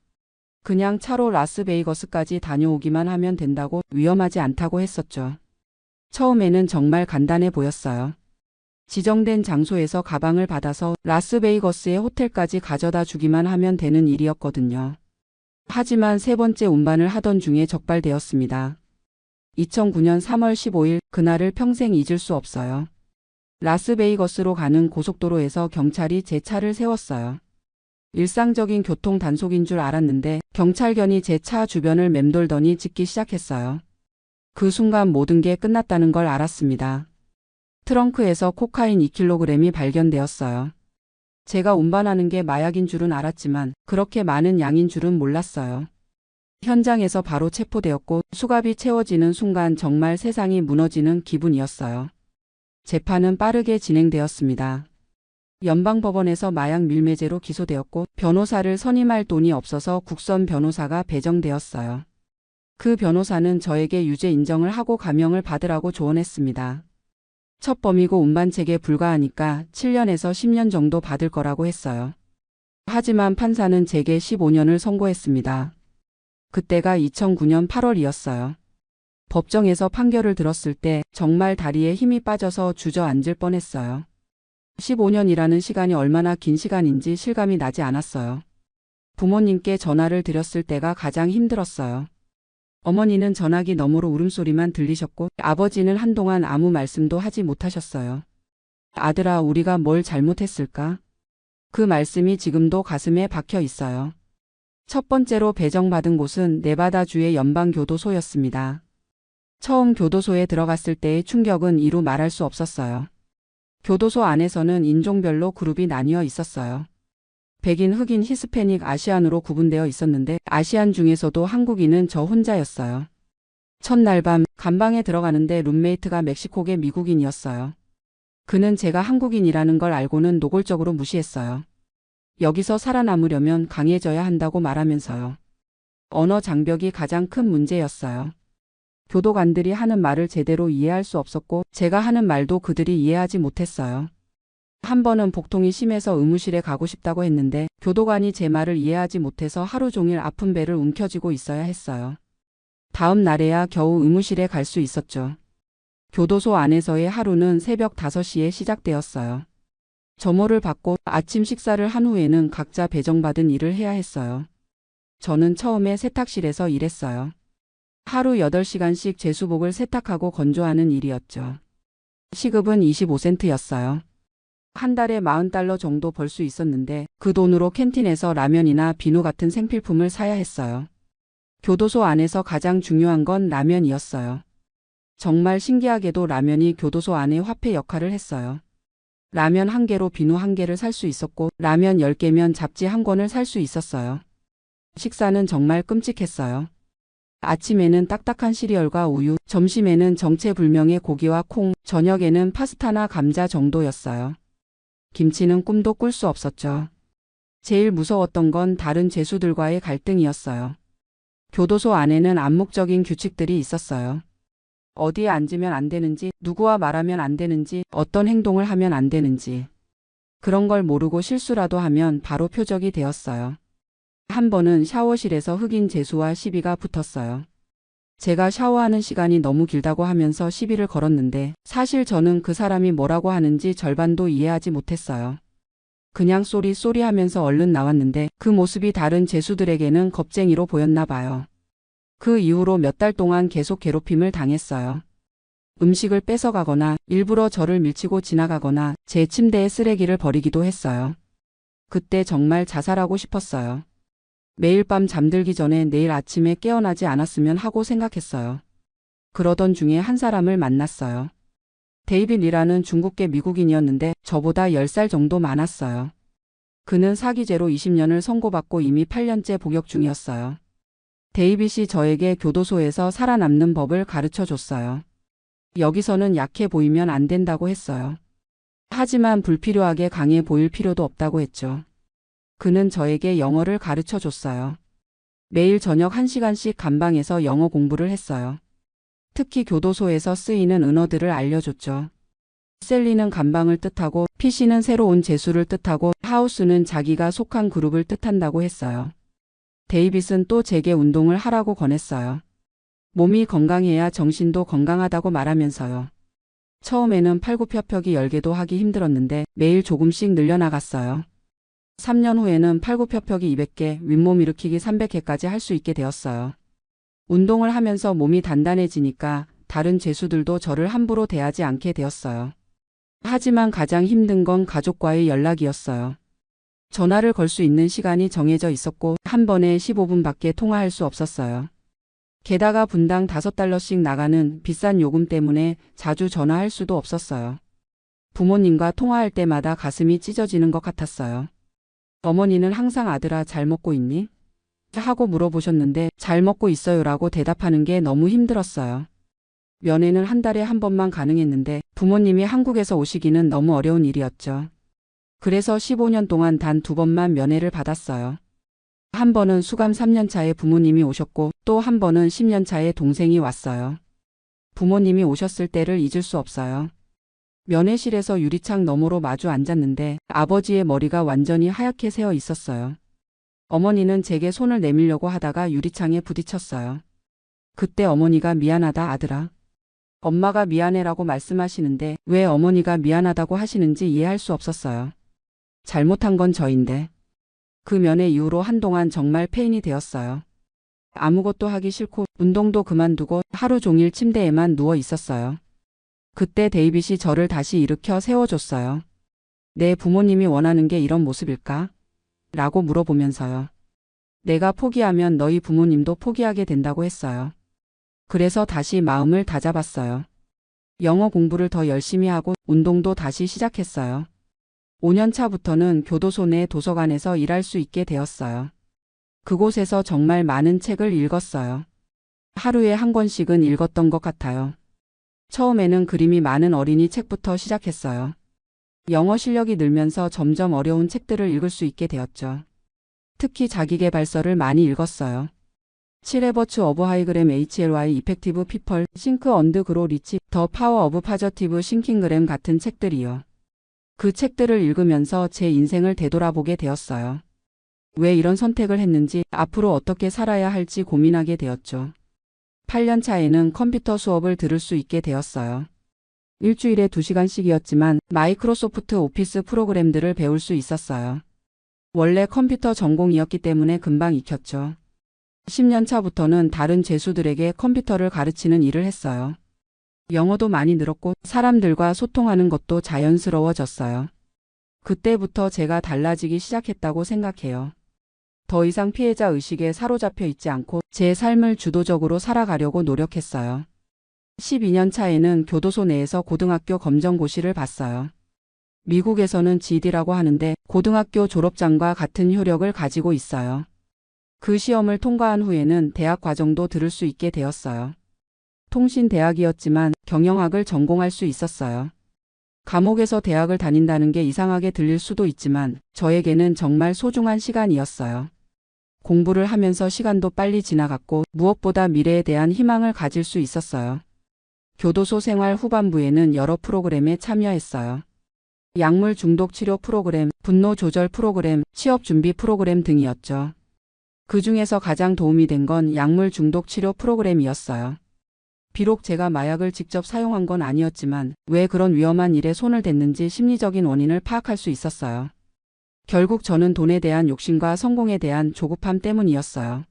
그냥 차로 라스베이거스까지 다녀오기만 하면 된다고, 위험하지 않다고 했었죠. 처음에는 정말 간단해 보였어요. 지정된 장소에서 가방을 받아서 라스베이거스의 호텔까지 가져다 주기만 하면 되는 일이었거든요. 하지만 세 번째 운반을 하던 중에 적발되었습니다. 2009년 3월 15일, 그날을 평생 잊을 수 없어요. 라스베이거스로 가는 고속도로에서 경찰이 제 차를 세웠어요. 일상적인 교통 단속인 줄 알았는데 경찰견이 제 차 주변을 맴돌더니 짖기 시작했어요. 그 순간 모든 게 끝났다는 걸 알았습니다. 트렁크에서 코카인 2kg이 발견되었어요. 제가 운반하는 게 마약인 줄은 알았지만 그렇게 많은 양인 줄은 몰랐어요. 현장에서 바로 체포되었고 수갑이 채워지는 순간 정말 세상이 무너지는 기분이었어요. 재판은 빠르게 진행되었습니다. 연방법원에서 마약 밀매죄로 기소되었고 변호사를 선임할 돈이 없어서 국선 변호사가 배정되었어요. 그 변호사는 저에게 유죄 인정을 하고 감형을 받으라고 조언했습니다. 첫 범이고 운반책에 불과하니까 7년에서 10년 정도 받을 거라고 했어요. 하지만 판사는 제게 15년을 선고했습니다. 그때가 2009년 8월이었어요. 법정에서 판결을 들었을 때 정말 다리에 힘이 빠져서 주저앉을 뻔했어요. 15년이라는 시간이 얼마나 긴 시간인지 실감이 나지 않았어요. 부모님께 전화를 드렸을 때가 가장 힘들었어요. 어머니는 전화기 너머로 울음소리만 들리셨고 아버지는 한동안 아무 말씀도 하지 못하셨어요. 아들아, 우리가 뭘 잘못했을까? 그 말씀이 지금도 가슴에 박혀 있어요. 첫 번째로 배정받은 곳은 네바다주의 연방교도소였습니다. 처음 교도소에 들어갔을 때의 충격은 이루 말할 수 없었어요. 교도소 안에서는 인종별로 그룹이 나뉘어 있었어요. 백인, 흑인, 히스패닉, 아시안으로 구분되어 있었는데 아시안 중에서도 한국인은 저 혼자였어요. 첫날 밤 감방에 들어가는데 룸메이트가 멕시코계 미국인이었어요. 그는 제가 한국인이라는 걸 알고는 노골적으로 무시했어요. 여기서 살아남으려면 강해져야 한다고 말하면서요. 언어 장벽이 가장 큰 문제였어요. 교도관들이 하는 말을 제대로 이해할 수 없었고 제가 하는 말도 그들이 이해하지 못했어요. 한 번은 복통이 심해서 의무실에 가고 싶다고 했는데 교도관이 제 말을 이해하지 못해서 하루 종일 아픈 배를 움켜쥐고 있어야 했어요. 다음 날에야 겨우 의무실에 갈 수 있었죠. 교도소 안에서의 하루는 새벽 5시에 시작되었어요. 점호를 받고 아침 식사를 한 후에는 각자 배정받은 일을 해야 했어요. 저는 처음에 세탁실에서 일했어요. 하루 8시간씩 제수복을 세탁하고 건조하는 일이었죠. 시급은 25센트였어요. 한 달에 $40 정도 벌 수 있었는데 그 돈으로 캔틴에서 라면이나 비누 같은 생필품을 사야 했어요. 교도소 안에서 가장 중요한 건 라면이었어요. 정말 신기하게도 라면이 교도소 안의 화폐 역할을 했어요. 라면 1개로 비누 1개를 살 수 있었고 라면 10개면 잡지 1권을 살 수 있었어요. 식사는 정말 끔찍했어요. 아침에는 딱딱한 시리얼과 우유, 점심에는 정체불명의 고기와 콩, 저녁에는 파스타나 감자 정도였어요. 김치는 꿈도 꿀 수 없었죠. 제일 무서웠던 건 다른 죄수들과의 갈등이었어요. 교도소 안에는 암묵적인 규칙들이 있었어요. 어디에 앉으면 안 되는지, 누구와 말하면 안 되는지, 어떤 행동을 하면 안 되는지. 그런 걸 모르고 실수라도 하면 바로 표적이 되었어요. 한 번은 샤워실에서 흑인 죄수와 시비가 붙었어요. 제가 샤워하는 시간이 너무 길다고 하면서 시비를 걸었는데 사실 저는 그 사람이 뭐라고 하는지 절반도 이해하지 못했어요. 그냥 쏘리 하면서 얼른 나왔는데 그 모습이 다른 죄수들에게는 겁쟁이로 보였나 봐요. 그 이후로 몇 달 동안 계속 괴롭힘을 당했어요. 음식을 뺏어가거나 일부러 저를 밀치고 지나가거나 제 침대에 쓰레기를 버리기도 했어요. 그때 정말 자살하고 싶었어요. 매일 밤 잠들기 전에 내일 아침에 깨어나지 않았으면 하고 생각했어요. 그러던 중에 한 사람을 만났어요. 데이빗 리라는 중국계 미국인이었는데 저보다 10살 정도 많았어요. 그는 사기죄로 20년을 선고받고 이미 8년째 복역 중이었어요. 데이빗이 저에게 교도소에서 살아남는 법을 가르쳐 줬어요. 여기서는 약해 보이면 안 된다고 했어요. 하지만 불필요하게 강해 보일 필요도 없다고 했죠. 그는 저에게 영어를 가르쳐 줬어요. 매일 저녁 1시간씩 감방에서 영어 공부를 했어요. 특히 교도소에서 쓰이는 은어들을 알려줬죠. 셀리는 감방을 뜻하고 피시는 새로운 죄수를 뜻하고 하우스는 자기가 속한 그룹을 뜻한다고 했어요. 데이빗은 또 제게 운동을 하라고 권했어요. 몸이 건강해야 정신도 건강하다고 말하면서요. 처음에는 팔굽혀펴기 10개도 하기 힘들었는데 매일 조금씩 늘려나갔어요. 3년 후에는 팔굽혀펴기 200개, 윗몸 일으키기 300개까지 할 수 있게 되었어요. 운동을 하면서 몸이 단단해지니까 다른 죄수들도 저를 함부로 대하지 않게 되었어요. 하지만 가장 힘든 건 가족과의 연락이었어요. 전화를 걸 수 있는 시간이 정해져 있었고 한 번에 15분밖에 통화할 수 없었어요. 게다가 분당 $5씩 나가는 비싼 요금 때문에 자주 전화할 수도 없었어요. 부모님과 통화할 때마다 가슴이 찢어지는 것 같았어요. 어머니는 항상 아들아 잘 먹고 있니? 하고 물어보셨는데 잘 먹고 있어요라고 대답하는 게 너무 힘들었어요. 면회는 한 달에 한 번만 가능했는데 부모님이 한국에서 오시기는 너무 어려운 일이었죠. 그래서 15년 동안 단 2번만 면회를 받았어요. 한 번은 수감 3년 차에 부모님이 오셨고 또 한 번은 10년 차에 동생이 왔어요. 부모님이 오셨을 때를 잊을 수 없어요. 면회실에서 유리창 너머로 마주 앉았는데 아버지의 머리가 완전히 하얗게 새어 있었어요. 어머니는 제게 손을 내밀려고 하다가 유리창에 부딪혔어요. 그때 어머니가 미안하다 아들아. 엄마가 미안해라고 말씀하시는데 왜 어머니가 미안하다고 하시는지 이해할 수 없었어요. 잘못한 건 저인데. 그 면회 이후로 한동안 정말 폐인이 되었어요. 아무것도 하기 싫고 운동도 그만두고 하루 종일 침대에만 누워 있었어요. 그때 데이빗이 저를 다시 일으켜 세워줬어요. 내 부모님이 원하는 게 이런 모습일까? 라고 물어보면서요. 내가 포기하면 너희 부모님도 포기하게 된다고 했어요. 그래서 다시 마음을 다잡았어요. 영어 공부를 더 열심히 하고 운동도 다시 시작했어요. 5년 차부터는 교도소 내 도서관에서 일할 수 있게 되었어요. 그곳에서 정말 많은 책을 읽었어요. 하루에 한 권씩은 읽었던 것 같아요. 처음에는 그림이 많은 어린이 책부터 시작했어요. 영어 실력이 늘면서 점점 어려운 책들을 읽을 수 있게 되었죠. 특히 자기계발서를 많이 읽었어요. 7해버츠 오브 하이그램 HLY 이펙티브 피펄, 싱크 언드 그로 리치, 더 파워 오브 파저티브 싱킹그램 같은 책들이요. 그 책들을 읽으면서 제 인생을 되돌아보게 되었어요. 왜 이런 선택을 했는지, 앞으로 어떻게 살아야 할지 고민하게 되었죠. 8년 차에는 컴퓨터 수업을 들을 수 있게 되었어요. 일주일에 2시간씩이었지만 마이크로소프트 오피스 프로그램들을 배울 수 있었어요. 원래 컴퓨터 전공이었기 때문에 금방 익혔죠. 10년 차부터는 다른 재수들에게 컴퓨터를 가르치는 일을 했어요. 영어도 많이 늘었고 사람들과 소통하는 것도 자연스러워졌어요. 그때부터 제가 달라지기 시작했다고 생각해요. 더 이상 피해자 의식에 사로잡혀 있지 않고 제 삶을 주도적으로 살아가려고 노력했어요. 12년 차에는 교도소 내에서 고등학교 검정고시를 봤어요. 미국에서는 GED라고 하는데 고등학교 졸업장과 같은 효력을 가지고 있어요. 그 시험을 통과한 후에는 대학 과정도 들을 수 있게 되었어요. 통신대학이었지만 경영학을 전공할 수 있었어요. 감옥에서 대학을 다닌다는 게 이상하게 들릴 수도 있지만 저에게는 정말 소중한 시간이었어요. 공부를 하면서 시간도 빨리 지나갔고 무엇보다 미래에 대한 희망을 가질 수 있었어요. 교도소 생활 후반부에는 여러 프로그램에 참여했어요. 약물 중독 치료 프로그램, 분노 조절 프로그램, 취업 준비 프로그램 등이었죠. 그 중에서 가장 도움이 된 건 약물 중독 치료 프로그램이었어요. 비록 제가 마약을 직접 사용한 건 아니었지만 왜 그런 위험한 일에 손을 댔는지 심리적인 원인을 파악할 수 있었어요. 결국 저는 돈에 대한 욕심과 성공에 대한 조급함 때문이었어요.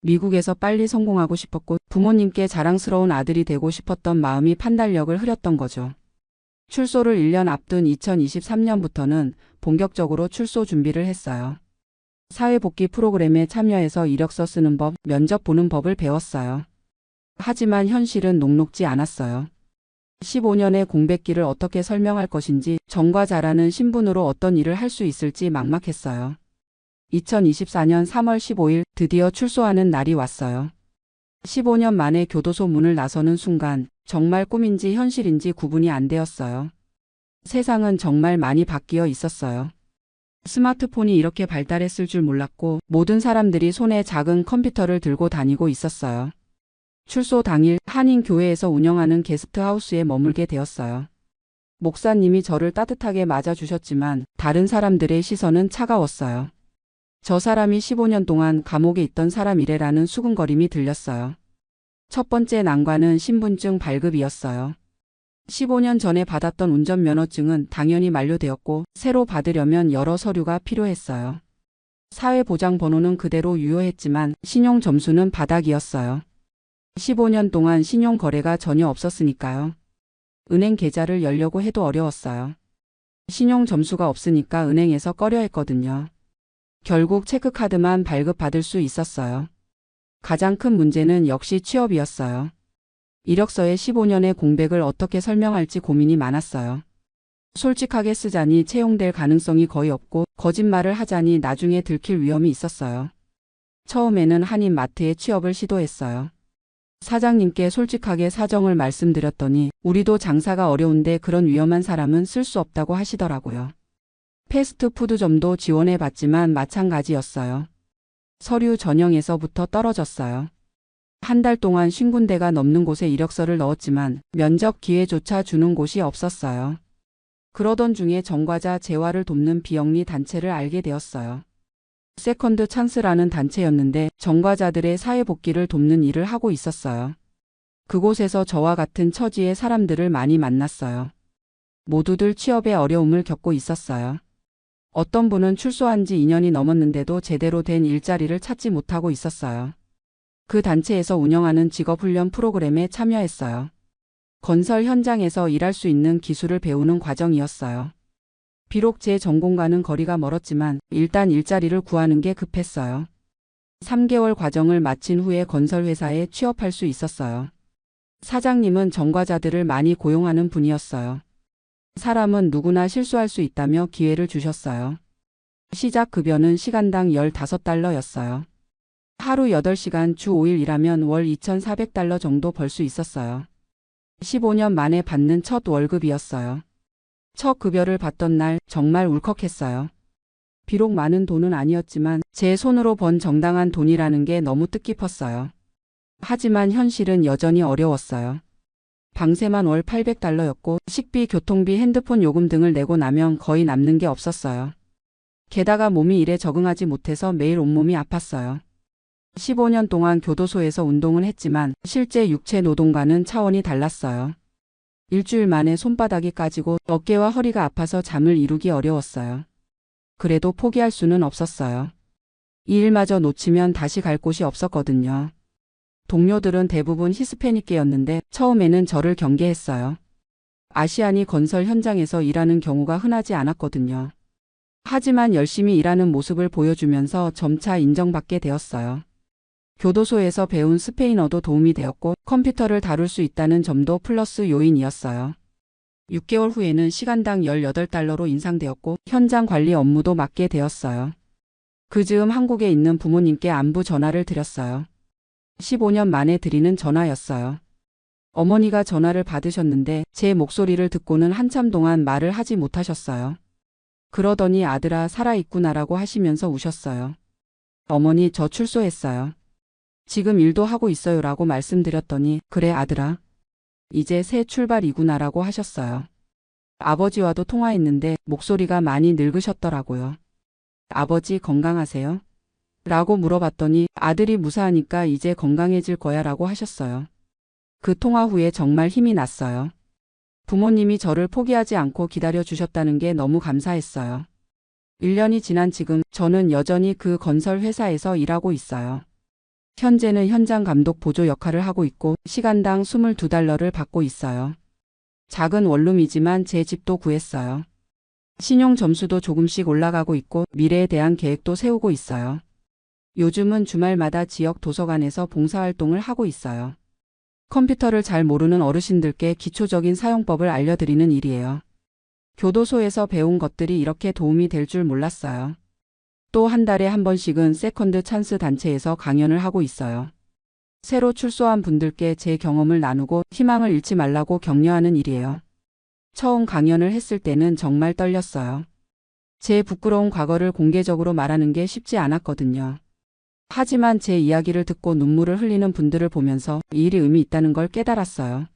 미국에서 빨리 성공하고 싶었고 부모님께 자랑스러운 아들이 되고 싶었던 마음이 판단력을 흐렸던 거죠. 출소를 1년 앞둔 2023년부터는 본격적으로 출소 준비를 했어요. 사회복귀 프로그램에 참여해서 이력서 쓰는 법, 면접 보는 법을 배웠어요. 하지만 현실은 녹록지 않았어요. 15년의 공백기를 어떻게 설명할 것인지, 전과 자라는 신분으로 어떤 일을 할 수 있을지 막막했어요. 2024년 3월 15일 드디어 출소하는 날이 왔어요. 15년 만에 교도소 문을 나서는 순간 정말 꿈인지 현실인지 구분이 안 되었어요. 세상은 정말 많이 바뀌어 있었어요. 스마트폰이 이렇게 발달했을 줄 몰랐고 모든 사람들이 손에 작은 컴퓨터를 들고 다니고 있었어요. 출소 당일 한인교회에서 운영하는 게스트하우스에 머물게 되었어요. 목사님이 저를 따뜻하게 맞아주셨지만 다른 사람들의 시선은 차가웠어요. 저 사람이 15년 동안 감옥에 있던 사람이래라는 수군거림이 들렸어요. 첫 번째 난관은 신분증 발급이었어요. 15년 전에 받았던 운전면허증은 당연히 만료되었고 새로 받으려면 여러 서류가 필요했어요. 사회보장번호는 그대로 유효했지만 신용점수는 바닥이었어요. 15년 동안 신용거래가 전혀 없었으니까요. 은행 계좌를 열려고 해도 어려웠어요. 신용점수가 없으니까 은행에서 꺼려했거든요. 결국 체크카드만 발급받을 수 있었어요. 가장 큰 문제는 역시 취업이었어요. 이력서에 15년의 공백을 어떻게 설명할지 고민이 많았어요. 솔직하게 쓰자니 채용될 가능성이 거의 없고 거짓말을 하자니 나중에 들킬 위험이 있었어요. 처음에는 한인 마트에 취업을 시도했어요. 사장님께 솔직하게 사정을 말씀드렸더니 우리도 장사가 어려운데 그런 위험한 사람은 쓸 수 없다고 하시더라고요. 패스트푸드점도 지원해봤지만 마찬가지였어요. 서류 전형에서부터 떨어졌어요. 한 달 동안 50군데가 넘는 곳에 이력서를 넣었지만 면접 기회조차 주는 곳이 없었어요. 그러던 중에 전과자 재활을 돕는 비영리 단체를 알게 되었어요. 세컨드 찬스라는 단체였는데 전과자들의 사회복귀를 돕는 일을 하고 있었어요. 그곳에서 저와 같은 처지의 사람들을 많이 만났어요. 모두들 취업에 어려움을 겪고 있었어요. 어떤 분은 출소한 지 2년이 넘었는데도 제대로 된 일자리를 찾지 못하고 있었어요. 그 단체에서 운영하는 직업훈련 프로그램에 참여했어요. 건설 현장에서 일할 수 있는 기술을 배우는 과정이었어요. 비록 제 전공과는 거리가 멀었지만 일단 일자리를 구하는 게 급했어요. 3개월 과정을 마친 후에 건설회사에 취업할 수 있었어요. 사장님은 전과자들을 많이 고용하는 분이었어요. 사람은 누구나 실수할 수 있다며 기회를 주셨어요. 시작 급여는 시간당 15달러였어요. 하루 8시간 주 5일 일하면 월 2,400달러 정도 벌 수 있었어요. 15년 만에 받는 첫 월급이었어요. 첫 급여를 받던 날 정말 울컥했어요. 비록 많은 돈은 아니었지만 제 손으로 번 정당한 돈이라는 게 너무 뜻깊었어요. 하지만 현실은 여전히 어려웠어요. 방세만 월 800달러였고 식비, 교통비, 핸드폰 요금 등을 내고 나면 거의 남는 게 없었어요. 게다가 몸이 일에 적응하지 못해서 매일 온몸이 아팠어요. 15년 동안 교도소에서 운동을 했지만 실제 육체 노동과는 차원이 달랐어요. 일주일 만에 손바닥이 까지고 어깨와 허리가 아파서 잠을 이루기 어려웠어요. 그래도 포기할 수는 없었어요. 이 일마저 놓치면 다시 갈 곳이 없었거든요. 동료들은 대부분 히스패닉계였는데 처음에는 저를 경계했어요. 아시안이 건설 현장에서 일하는 경우가 흔하지 않았거든요. 하지만 열심히 일하는 모습을 보여주면서 점차 인정받게 되었어요. 교도소에서 배운 스페인어도 도움이 되었고 컴퓨터를 다룰 수 있다는 점도 플러스 요인이었어요. 6개월 후에는 시간당 18달러로 인상되었고 현장 관리 업무도 맡게 되었어요. 그 즈음 한국에 있는 부모님께 안부 전화를 드렸어요. 15년 만에 드리는 전화였어요. 어머니가 전화를 받으셨는데 제 목소리를 듣고는 한참 동안 말을 하지 못하셨어요. 그러더니 아들아 살아있구나라고 하시면서 우셨어요. 어머니 저 출소했어요. 지금 일도 하고 있어요 라고 말씀드렸더니 그래 아들아. 이제 새 출발이구나라고 하셨어요. 아버지와도 통화했는데 목소리가 많이 늙으셨더라고요. 아버지 건강하세요? 라고 물어봤더니 아들이 무사하니까 이제 건강해질 거야 라고 하셨어요. 그 통화 후에 정말 힘이 났어요. 부모님이 저를 포기하지 않고 기다려 주셨다는 게 너무 감사했어요. 1년이 지난 지금 저는 여전히 그 건설 회사에서 일하고 있어요. 현재는 현장 감독 보조 역할을 하고 있고 시간당 22달러를 받고 있어요. 작은 원룸이지만 제 집도 구했어요. 신용 점수도 조금씩 올라가고 있고 미래에 대한 계획도 세우고 있어요. 요즘은 주말마다 지역 도서관에서 봉사활동을 하고 있어요. 컴퓨터를 잘 모르는 어르신들께 기초적인 사용법을 알려드리는 일이에요. 교도소에서 배운 것들이 이렇게 도움이 될 줄 몰랐어요. 또 한 달에 한 번씩은 세컨드 찬스 단체에서 강연을 하고 있어요. 새로 출소한 분들께 제 경험을 나누고 희망을 잃지 말라고 격려하는 일이에요. 처음 강연을 했을 때는 정말 떨렸어요. 제 부끄러운 과거를 공개적으로 말하는 게 쉽지 않았거든요. 하지만 제 이야기를 듣고 눈물을 흘리는 분들을 보면서 이 일이 의미 있다는 걸 깨달았어요.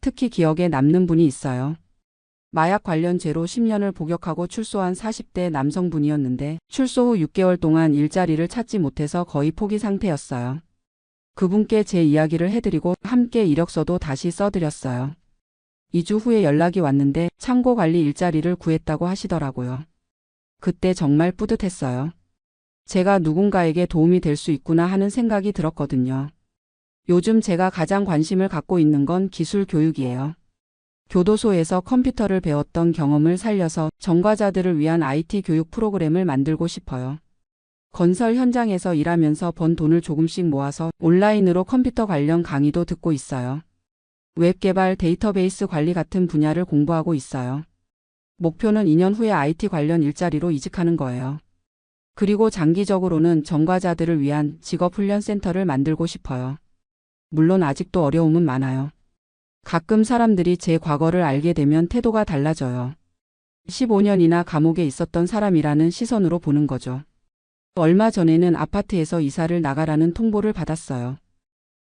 특히 기억에 남는 분이 있어요. 마약 관련 죄로 10년을 복역하고 출소한 40대 남성분이었는데 출소 후 6개월 동안 일자리를 찾지 못해서 거의 포기 상태였어요. 그분께 제 이야기를 해드리고 함께 이력서도 다시 써드렸어요. 2주 후에 연락이 왔는데 창고 관리 일자리를 구했다고 하시더라고요. 그때 정말 뿌듯했어요. 제가 누군가에게 도움이 될 수 있구나 하는 생각이 들었거든요. 요즘 제가 가장 관심을 갖고 있는 건 기술 교육이에요. 교도소에서 컴퓨터를 배웠던 경험을 살려서 전과자들을 위한 IT 교육 프로그램을 만들고 싶어요. 건설 현장에서 일하면서 번 돈을 조금씩 모아서 온라인으로 컴퓨터 관련 강의도 듣고 있어요. 웹 개발, 데이터베이스 관리 같은 분야를 공부하고 있어요. 목표는 2년 후에 IT 관련 일자리로 이직하는 거예요. 그리고 장기적으로는 전과자들을 위한 직업훈련센터를 만들고 싶어요. 물론 아직도 어려움은 많아요. 가끔 사람들이 제 과거를 알게 되면 태도가 달라져요. 15년이나 감옥에 있었던 사람이라는 시선으로 보는 거죠. 얼마 전에는 아파트에서 이사를 나가라는 통보를 받았어요.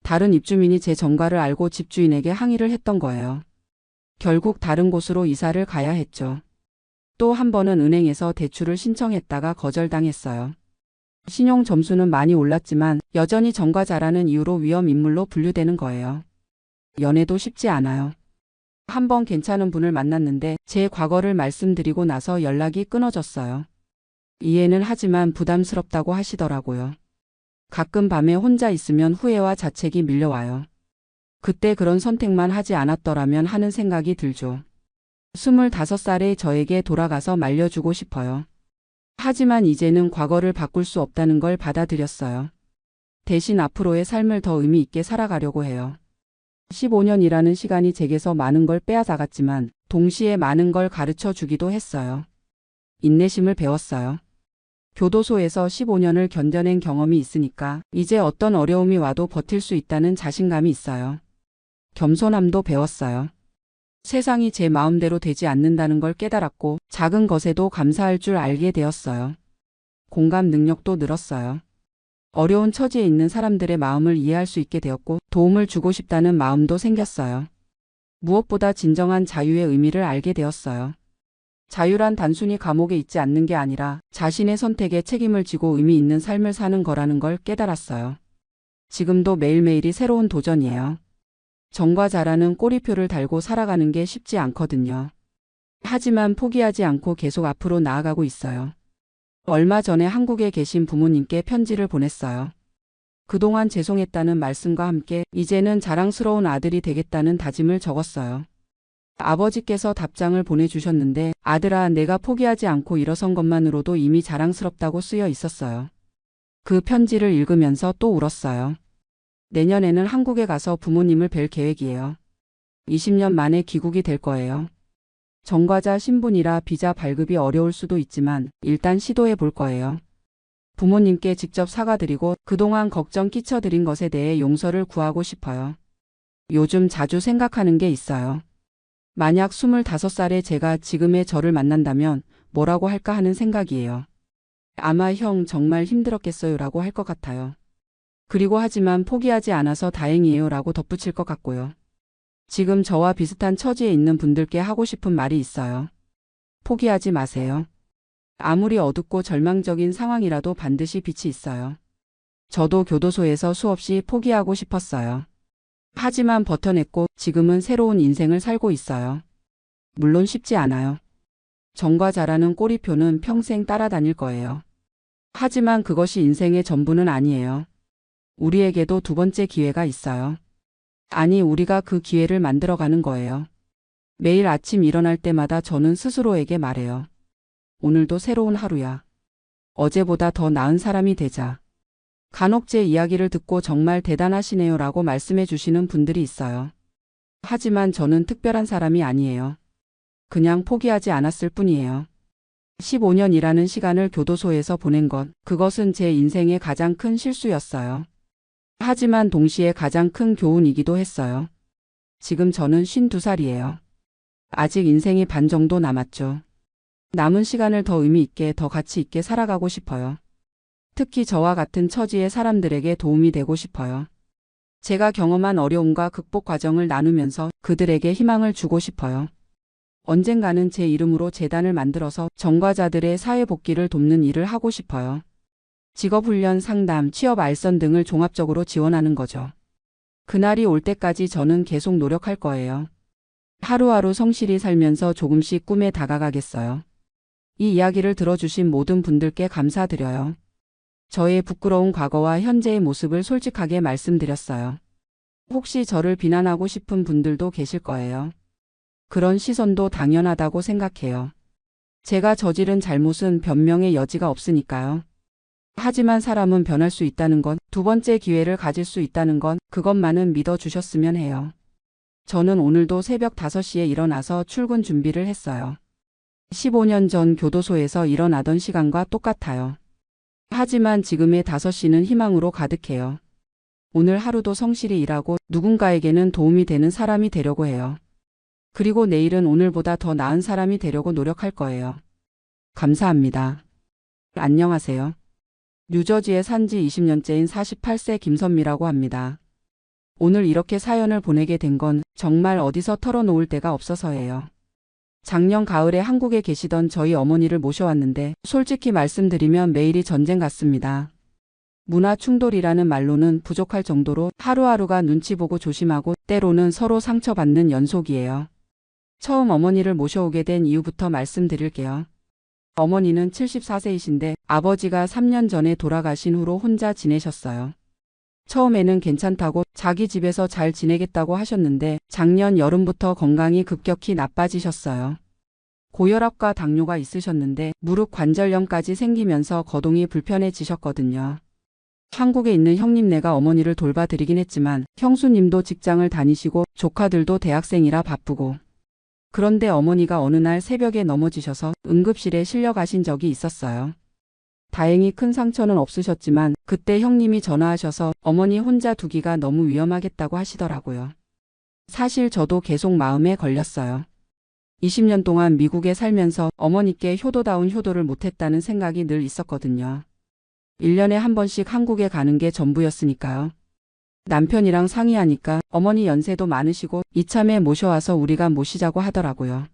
다른 입주민이 제 전과를 알고 집주인에게 항의를 했던 거예요. 결국 다른 곳으로 이사를 가야 했죠. 또 한 번은 은행에서 대출을 신청했다가 거절당했어요. 신용 점수는 많이 올랐지만 여전히 전과자라는 이유로 위험 인물로 분류되는 거예요. 연애도 쉽지 않아요. 한 번 괜찮은 분을 만났는데 제 과거를 말씀드리고 나서 연락이 끊어졌어요. 이해는 하지만 부담스럽다고 하시더라고요. 가끔 밤에 혼자 있으면 후회와 자책이 밀려와요. 그때 그런 선택만 하지 않았더라면 하는 생각이 들죠. 25살의 저에게 돌아가서 말려주고 싶어요. 하지만 이제는 과거를 바꿀 수 없다는 걸 받아들였어요. 대신 앞으로의 삶을 더 의미 있게 살아가려고 해요. 15년이라는 시간이 제게서 많은 걸 빼앗아갔지만 동시에 많은 걸 가르쳐 주기도 했어요. 인내심을 배웠어요. 교도소에서 15년을 견뎌낸 경험이 있으니까 이제 어떤 어려움이 와도 버틸 수 있다는 자신감이 있어요. 겸손함도 배웠어요. 세상이 제 마음대로 되지 않는다는 걸 깨달았고 작은 것에도 감사할 줄 알게 되었어요. 공감 능력도 늘었어요. 어려운 처지에 있는 사람들의 마음을 이해할 수 있게 되었고 도움을 주고 싶다는 마음도 생겼어요. 무엇보다 진정한 자유의 의미를 알게 되었어요. 자유란 단순히 감옥에 있지 않는 게 아니라 자신의 선택에 책임을 지고 의미 있는 삶을 사는 거라는 걸 깨달았어요. 지금도 매일매일이 새로운 도전이에요. 전과자라는 꼬리표를 달고 살아가는 게 쉽지 않거든요. 하지만 포기하지 않고 계속 앞으로 나아가고 있어요. 얼마 전에 한국에 계신 부모님께 편지를 보냈어요. 그동안 죄송했다는 말씀과 함께 이제는 자랑스러운 아들이 되겠다는 다짐을 적었어요. 아버지께서 답장을 보내주셨는데 아들아, 내가 포기하지 않고 일어선 것만으로도 이미 자랑스럽다고 쓰여 있었어요. 그 편지를 읽으면서 또 울었어요. 내년에는 한국에 가서 부모님을 뵐 계획이에요. 20년 만에 귀국이 될 거예요. 전과자 신분이라 비자 발급이 어려울 수도 있지만 일단 시도해 볼 거예요. 부모님께 직접 사과드리고 그동안 걱정 끼쳐드린 것에 대해 용서를 구하고 싶어요. 요즘 자주 생각하는 게 있어요. 만약 25살의 제가 지금의 저를 만난다면 뭐라고 할까 하는 생각이에요. 아마 형 정말 힘들었겠어요 라고 할 것 같아요. 그리고 하지만 포기하지 않아서 다행이에요 라고 덧붙일 것 같고요. 지금 저와 비슷한 처지에 있는 분들께 하고 싶은 말이 있어요. 포기하지 마세요. 아무리 어둡고 절망적인 상황이라도 반드시 빛이 있어요. 저도 교도소에서 수없이 포기하고 싶었어요. 하지만 버텨냈고 지금은 새로운 인생을 살고 있어요. 물론 쉽지 않아요. 전과자라는 꼬리표는 평생 따라다닐 거예요. 하지만 그것이 인생의 전부는 아니에요. 우리에게도 두 번째 기회가 있어요. 아니, 우리가 그 기회를 만들어가는 거예요. 매일 아침 일어날 때마다 저는 스스로에게 말해요. 오늘도 새로운 하루야. 어제보다 더 나은 사람이 되자. 간혹 제 이야기를 듣고 정말 대단하시네요 라고 말씀해 주시는 분들이 있어요. 하지만 저는 특별한 사람이 아니에요. 그냥 포기하지 않았을 뿐이에요. 15년이라는 시간을 교도소에서 보낸 것, 그것은 제 인생의 가장 큰 실수였어요. 하지만 동시에 가장 큰 교훈이기도 했어요. 지금 저는 52살이에요. 아직 인생이 반 정도 남았죠. 남은 시간을 더 의미 있게, 더 가치 있게 살아가고 싶어요. 특히 저와 같은 처지의 사람들에게 도움이 되고 싶어요. 제가 경험한 어려움과 극복 과정을 나누면서 그들에게 희망을 주고 싶어요. 언젠가는 제 이름으로 재단을 만들어서 전과자들의 사회 복귀를 돕는 일을 하고 싶어요. 직업훈련, 상담, 취업 알선 등을 종합적으로 지원하는 거죠. 그날이 올 때까지 저는 계속 노력할 거예요. 하루하루 성실히 살면서 조금씩 꿈에 다가가겠어요. 이 이야기를 들어주신 모든 분들께 감사드려요. 저의 부끄러운 과거와 현재의 모습을 솔직하게 말씀드렸어요. 혹시 저를 비난하고 싶은 분들도 계실 거예요. 그런 시선도 당연하다고 생각해요. 제가 저지른 잘못은 변명의 여지가 없으니까요. 하지만 사람은 변할 수 있다는 건, 두 번째 기회를 가질 수 있다는 건, 그것만은 믿어주셨으면 해요. 저는 오늘도 새벽 5시에 일어나서 출근 준비를 했어요. 15년 전 교도소에서 일어나던 시간과 똑같아요. 하지만 지금의 5시는 희망으로 가득해요. 오늘 하루도 성실히 일하고 누군가에게는 도움이 되는 사람이 되려고 해요. 그리고 내일은 오늘보다 더 나은 사람이 되려고 노력할 거예요. 감사합니다. 안녕하세요. 뉴저지에 산지 20년째인 48세 김선미라고 합니다. 오늘 이렇게 사연을 보내게 된 건 정말 어디서 털어놓을 데가 없어서예요. 작년 가을에 한국에 계시던 저희 어머니를 모셔왔는데 솔직히 말씀드리면 매일이 전쟁 같습니다. 문화 충돌이라는 말로는 부족할 정도로 하루하루가 눈치 보고 조심하고 때로는 서로 상처받는 연속이에요. 처음 어머니를 모셔오게 된 이유부터 말씀드릴게요. 어머니는 74세이신데 아버지가 3년 전에 돌아가신 후로 혼자 지내셨어요. 처음에는 괜찮다고 자기 집에서 잘 지내겠다고 하셨는데 작년 여름부터 건강이 급격히 나빠지셨어요. 고혈압과 당뇨가 있으셨는데 무릎 관절염까지 생기면서 거동이 불편해지셨거든요. 한국에 있는 형님네가 어머니를 돌봐드리긴 했지만 형수님도 직장을 다니시고 조카들도 대학생이라 바쁘고. 그런데 어머니가 어느 날 새벽에 넘어지셔서 응급실에 실려가신 적이 있었어요. 다행히 큰 상처는 없으셨지만 그때 형님이 전화하셔서 어머니 혼자 두기가 너무 위험하겠다고 하시더라고요. 사실 저도 계속 마음에 걸렸어요. 20년 동안 미국에 살면서 어머니께 효도다운 효도를 못했다는 생각이 늘 있었거든요. 1년에 한 번씩 한국에 가는 게 전부였으니까요. 남편이랑 상의하니까 어머니 연세도 많으시고 이참에 모셔와서 우리가 모시자고 하더라고요.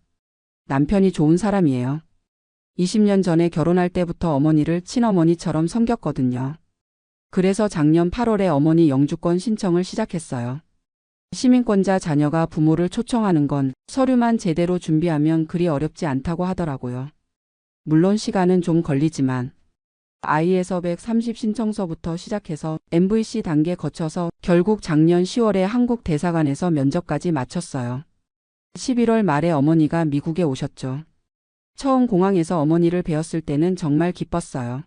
남편이 좋은 사람이에요. 20년 전에 결혼할 때부터 어머니를 친어머니처럼 섬겼거든요. 그래서 작년 8월에 어머니 영주권 신청을 시작했어요. 시민권자 자녀가 부모를 초청하는 건 서류만 제대로 준비하면 그리 어렵지 않다고 하더라고요. 물론 시간은 좀 걸리지만 IS 130 신청서부터 시작해서 MVC 단계 거쳐서 결국 작년 10월에 한국 대사관에서 면접까지 마쳤어요. 11월 말에 어머니가 미국에 오셨죠. 처음 공항에서 어머니를 뵈었을 때는 정말 기뻤어요.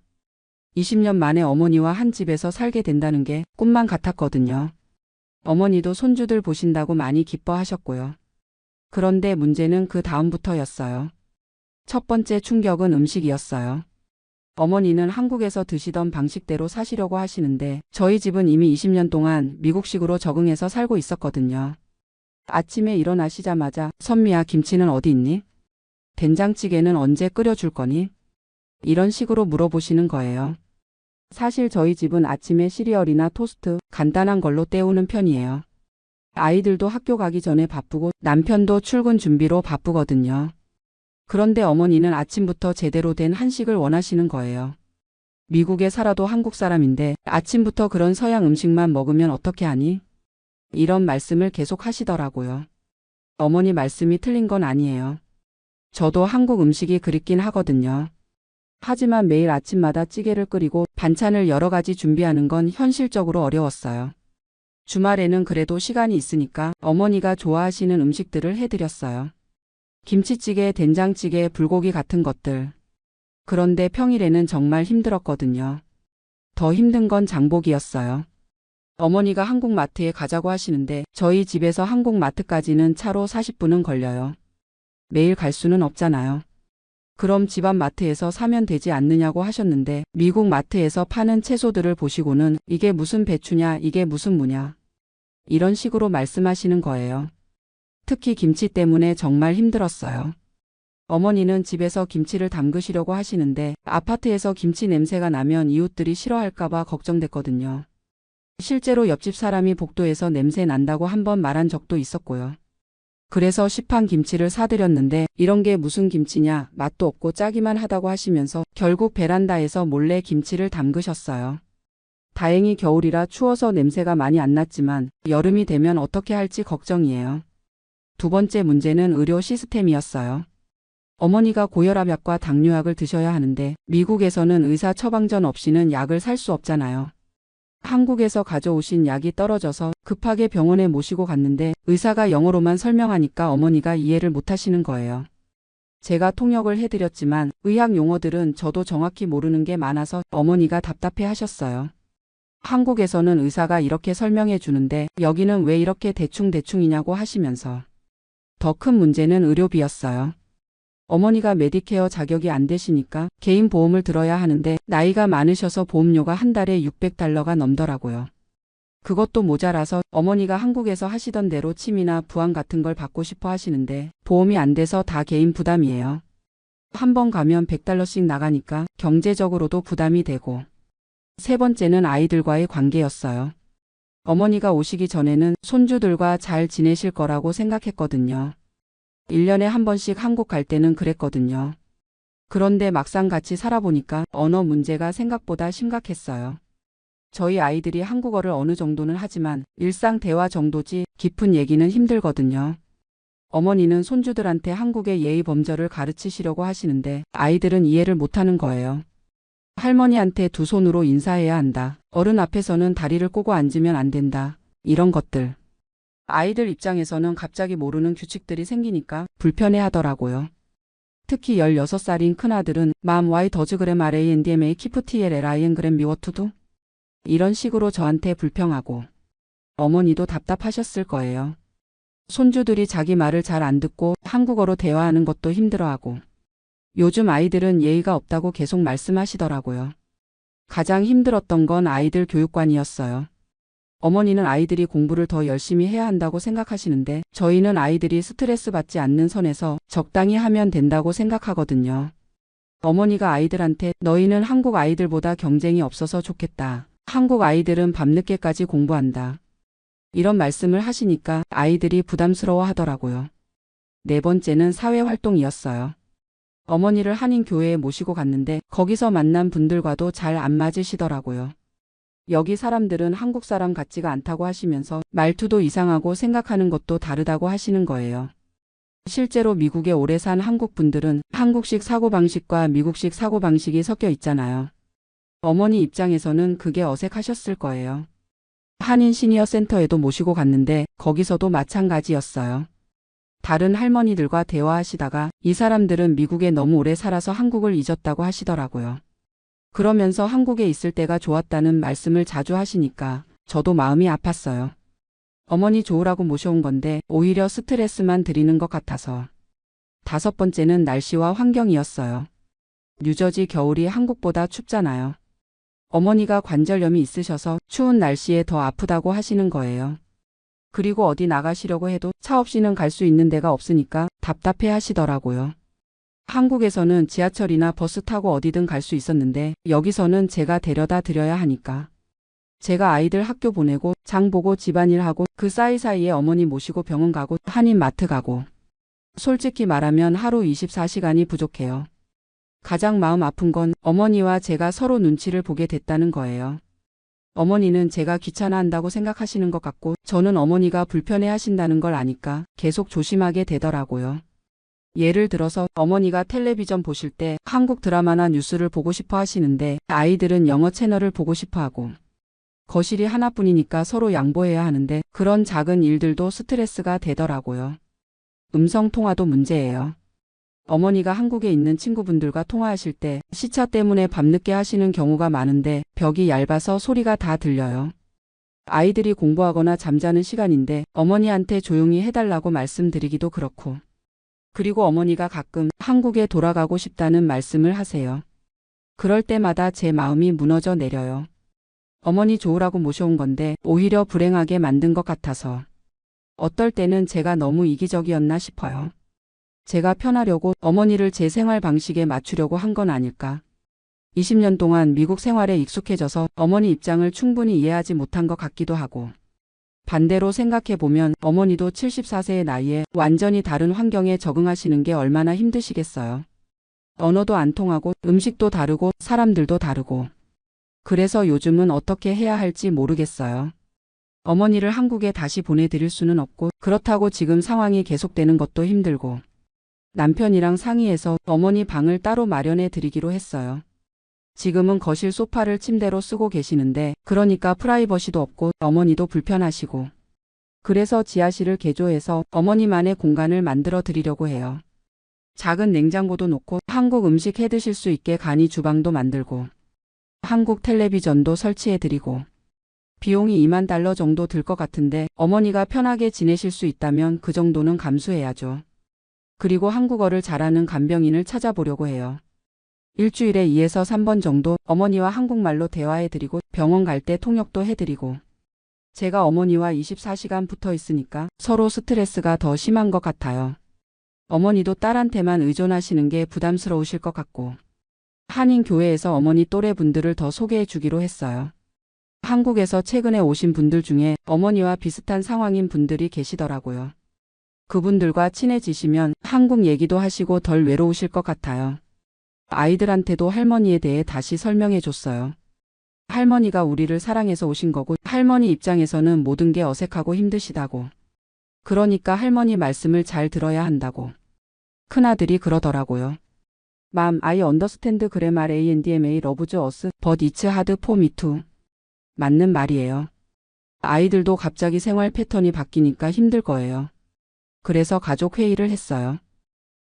20년 만에 어머니와 한 집에서 살게 된다는 게 꿈만 같았거든요. 어머니도 손주들 보신다고 많이 기뻐하셨고요. 그런데 문제는 그 다음부터였어요. 첫 번째 충격은 음식이었어요. 어머니는 한국에서 드시던 방식대로 사시려고 하시는데 저희 집은 이미 20년 동안 미국식으로 적응해서 살고 있었거든요. 아침에 일어나시자마자 선미야, 김치는 어디 있니? 된장찌개는 언제 끓여줄 거니? 이런 식으로 물어보시는 거예요. 사실 저희 집은 아침에 시리얼이나 토스트 간단한 걸로 때우는 편이에요. 아이들도 학교 가기 전에 바쁘고 남편도 출근 준비로 바쁘거든요. 그런데 어머니는 아침부터 제대로 된 한식을 원하시는 거예요. 미국에 살아도 한국 사람인데 아침부터 그런 서양 음식만 먹으면 어떻게 하니? 이런 말씀을 계속 하시더라고요. 어머니 말씀이 틀린 건 아니에요. 저도 한국 음식이 그립긴 하거든요. 하지만 매일 아침마다 찌개를 끓이고 반찬을 여러 가지 준비하는 건 현실적으로 어려웠어요. 주말에는 그래도 시간이 있으니까 어머니가 좋아하시는 음식들을 해드렸어요. 김치찌개, 된장찌개, 불고기 같은 것들. 그런데 평일에는 정말 힘들었거든요. 더 힘든 건 장보기였어요. 어머니가 한국 마트에 가자고 하시는데 저희 집에서 한국 마트까지는 차로 40분은 걸려요. 매일 갈 수는 없잖아요. 그럼 집 앞 마트에서 사면 되지 않느냐고 하셨는데 미국 마트에서 파는 채소들을 보시고는 이게 무슨 배추냐, 이게 무슨 무냐. 이런 식으로 말씀하시는 거예요. 특히 김치 때문에 정말 힘들었어요. 어머니는 집에서 김치를 담그시려고 하시는데 아파트에서 김치 냄새가 나면 이웃들이 싫어할까봐 걱정됐거든요. 실제로 옆집 사람이 복도에서 냄새 난다고 한번 말한 적도 있었고요. 그래서 시판 김치를 사드렸는데 이런 게 무슨 김치냐, 맛도 없고 짜기만 하다고 하시면서 결국 베란다에서 몰래 김치를 담그셨어요. 다행히 겨울이라 추워서 냄새가 많이 안 났지만 여름이 되면 어떻게 할지 걱정이에요. 두 번째 문제는 의료 시스템이었어요. 어머니가 고혈압약과 당뇨약을 드셔야 하는데 미국에서는 의사 처방전 없이는 약을 살 수 없잖아요. 한국에서 가져오신 약이 떨어져서 급하게 병원에 모시고 갔는데 의사가 영어로만 설명하니까 어머니가 이해를 못하시는 거예요. 제가 통역을 해드렸지만 의학 용어들은 저도 정확히 모르는 게 많아서 어머니가 답답해 하셨어요. 한국에서는 의사가 이렇게 설명해 주는데 여기는 왜 이렇게 대충대충이냐고 하시면서. 더 큰 문제는 의료비였어요. 어머니가 메디케어 자격이 안 되시니까 개인 보험을 들어야 하는데 나이가 많으셔서 보험료가 한 달에 $600가 넘더라고요. 그것도 모자라서 어머니가 한국에서 하시던 대로 침이나 부항 같은 걸 받고 싶어 하시는데 보험이 안 돼서 다 개인 부담이에요. 한 번 가면 $100씩 나가니까 경제적으로도 부담이 되고. 세 번째는 아이들과의 관계였어요. 어머니가 오시기 전에는 손주들과 잘 지내실 거라고 생각했거든요. 1년에 한 번씩 한국 갈 때는 그랬거든요. 그런데 막상 같이 살아보니까 언어 문제가 생각보다 심각했어요. 저희 아이들이 한국어를 어느 정도는 하지만 일상 대화 정도지 깊은 얘기는 힘들거든요. 어머니는 손주들한테 한국의 예의 범절을 가르치시려고 하시는데 아이들은 이해를 못하는 거예요. 할머니한테 두 손으로 인사해야 한다. 어른 앞에서는 다리를 꼬고 앉으면 안 된다. 이런 것들. 아이들 입장에서는 갑자기 모르는 규칙들이 생기니까 불편해 하더라고요. 특히 16살인 큰아들은 맘 와이 더즈 그램 RANDMA 키프티엘 LIN 그램 미워투두? 이런 식으로 저한테 불평하고 어머니도 답답하셨을 거예요. 손주들이 자기 말을 잘 안 듣고 한국어로 대화하는 것도 힘들어하고 요즘 아이들은 예의가 없다고 계속 말씀하시더라고요. 가장 힘들었던 건 아이들 교육관이었어요. 어머니는 아이들이 공부를 더 열심히 해야 한다고 생각하시는데 저희는 아이들이 스트레스 받지 않는 선에서 적당히 하면 된다고 생각하거든요. 어머니가 아이들한테 너희는 한국 아이들보다 경쟁이 없어서 좋겠다. 한국 아이들은 밤늦게까지 공부한다. 이런 말씀을 하시니까 아이들이 부담스러워 하더라고요. 네 번째는 사회활동이었어요. 어머니를 한인교회에 모시고 갔는데 거기서 만난 분들과도 잘 안 맞으시더라고요. 여기 사람들은 한국 사람 같지가 않다고 하시면서 말투도 이상하고 생각하는 것도 다르다고 하시는 거예요. 실제로 미국에 오래 산 한국 분들은 한국식 사고방식과 미국식 사고방식이 섞여 있잖아요. 어머니 입장에서는 그게 어색하셨을 거예요. 한인 시니어 센터에도 모시고 갔는데 거기서도 마찬가지였어요. 다른 할머니들과 대화하시다가 이 사람들은 미국에 너무 오래 살아서 한국을 잊었다고 하시더라고요. 그러면서 한국에 있을 때가 좋았다는 말씀을 자주 하시니까 저도 마음이 아팠어요. 어머니 좋으라고 모셔온 건데 오히려 스트레스만 드리는 것 같아서. 다섯 번째는 날씨와 환경이었어요. 뉴저지 겨울이 한국보다 춥잖아요. 어머니가 관절염이 있으셔서 추운 날씨에 더 아프다고 하시는 거예요. 그리고 어디 나가시려고 해도 차 없이는 갈 수 있는 데가 없으니까 답답해 하시더라고요. 한국에서는 지하철이나 버스 타고 어디든 갈 수 있었는데 여기서는 제가 데려다 드려야 하니까. 제가 아이들 학교 보내고 장 보고 집안일하고 그 사이사이에 어머니 모시고 병원 가고 한인 마트 가고. 솔직히 말하면 하루 24시간이 부족해요. 가장 마음 아픈 건 어머니와 제가 서로 눈치를 보게 됐다는 거예요. 어머니는 제가 귀찮아한다고 생각하시는 것 같고 저는 어머니가 불편해 하신다는 걸 아니까 계속 조심하게 되더라고요. 예를 들어서 어머니가 텔레비전 보실 때 한국 드라마나 뉴스를 보고 싶어 하시는데 아이들은 영어 채널을 보고 싶어 하고 거실이 하나뿐이니까 서로 양보해야 하는데 그런 작은 일들도 스트레스가 되더라고요. 음성 통화도 문제예요. 어머니가 한국에 있는 친구분들과 통화하실 때 시차 때문에 밤늦게 하시는 경우가 많은데 벽이 얇아서 소리가 다 들려요. 아이들이 공부하거나 잠자는 시간인데 어머니한테 조용히 해달라고 말씀드리기도 그렇고. 그리고 어머니가 가끔 한국에 돌아가고 싶다는 말씀을 하세요. 그럴 때마다 제 마음이 무너져 내려요. 어머니 좋으라고 모셔온 건데 오히려 불행하게 만든 것 같아서. 어떨 때는 제가 너무 이기적이었나 싶어요. 제가 편하려고 어머니를 제 생활 방식에 맞추려고 한 건 아닐까. 20년 동안 미국 생활에 익숙해져서 어머니 입장을 충분히 이해하지 못한 것 같기도 하고. 반대로 생각해보면 어머니도 74세의 나이에 완전히 다른 환경에 적응하시는 게 얼마나 힘드시겠어요. 언어도 안 통하고 음식도 다르고 사람들도 다르고. 그래서 요즘은 어떻게 해야 할지 모르겠어요. 어머니를 한국에 다시 보내드릴 수는 없고 그렇다고 지금 상황이 계속되는 것도 힘들고. 남편이랑 상의해서 어머니 방을 따로 마련해 드리기로 했어요. 지금은 거실 소파를 침대로 쓰고 계시는데 그러니까 프라이버시도 없고 어머니도 불편하시고. 그래서 지하실을 개조해서 어머니만의 공간을 만들어 드리려고 해요. 작은 냉장고도 놓고 한국 음식 해 드실 수 있게 간이 주방도 만들고 한국 텔레비전도 설치해 드리고. 비용이 $20,000 정도 들 것 같은데 어머니가 편하게 지내실 수 있다면 그 정도는 감수해야죠. 그리고 한국어를 잘하는 간병인을 찾아보려고 해요. 일주일에 2에서 3번 정도 어머니와 한국말로 대화해드리고 병원 갈 때 통역도 해드리고. 제가 어머니와 24시간 붙어 있으니까 서로 스트레스가 더 심한 것 같아요. 어머니도 딸한테만 의존하시는 게 부담스러우실 것 같고. 한인교회에서 어머니 또래 분들을 더 소개해 주기로 했어요. 한국에서 최근에 오신 분들 중에 어머니와 비슷한 상황인 분들이 계시더라고요. 그분들과 친해지시면 한국 얘기도 하시고 덜 외로우실 것 같아요. 아이들한테도 할머니에 대해 다시 설명해 줬어요. 할머니가 우리를 사랑해서 오신 거고 할머니 입장에서는 모든 게 어색하고 힘드시다고. 그러니까 할머니 말씀을 잘 들어야 한다고. 큰아들이 그러더라고요. Mom, I understand grammar and loves us, but it's hard for me too. 맞는 말이에요. 아이들도 갑자기 생활 패턴이 바뀌니까 힘들 거예요. 그래서 가족 회의를 했어요.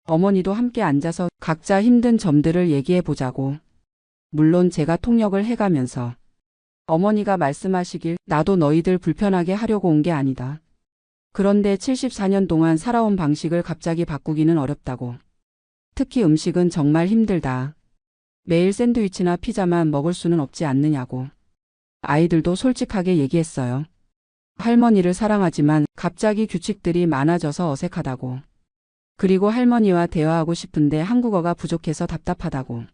어머니도 함께 앉아서 각자 힘든 점들을 얘기해 보자고. 물론 제가 통역을 해가면서 어머니가 말씀하시길 나도 너희들 불편하게 하려고 온 게 아니다. 그런데 74년 동안 살아온 방식을 갑자기 바꾸기는 어렵다고. 특히 음식은 정말 힘들다. 매일 샌드위치나 피자만 먹을 수는 없지 않느냐고. 아이들도 솔직하게 얘기했어요. 할머니를 사랑하지만 갑자기 규칙들이 많아져서 어색하다고. 그리고 할머니와 대화하고 싶은데 한국어가 부족해서 답답하다고.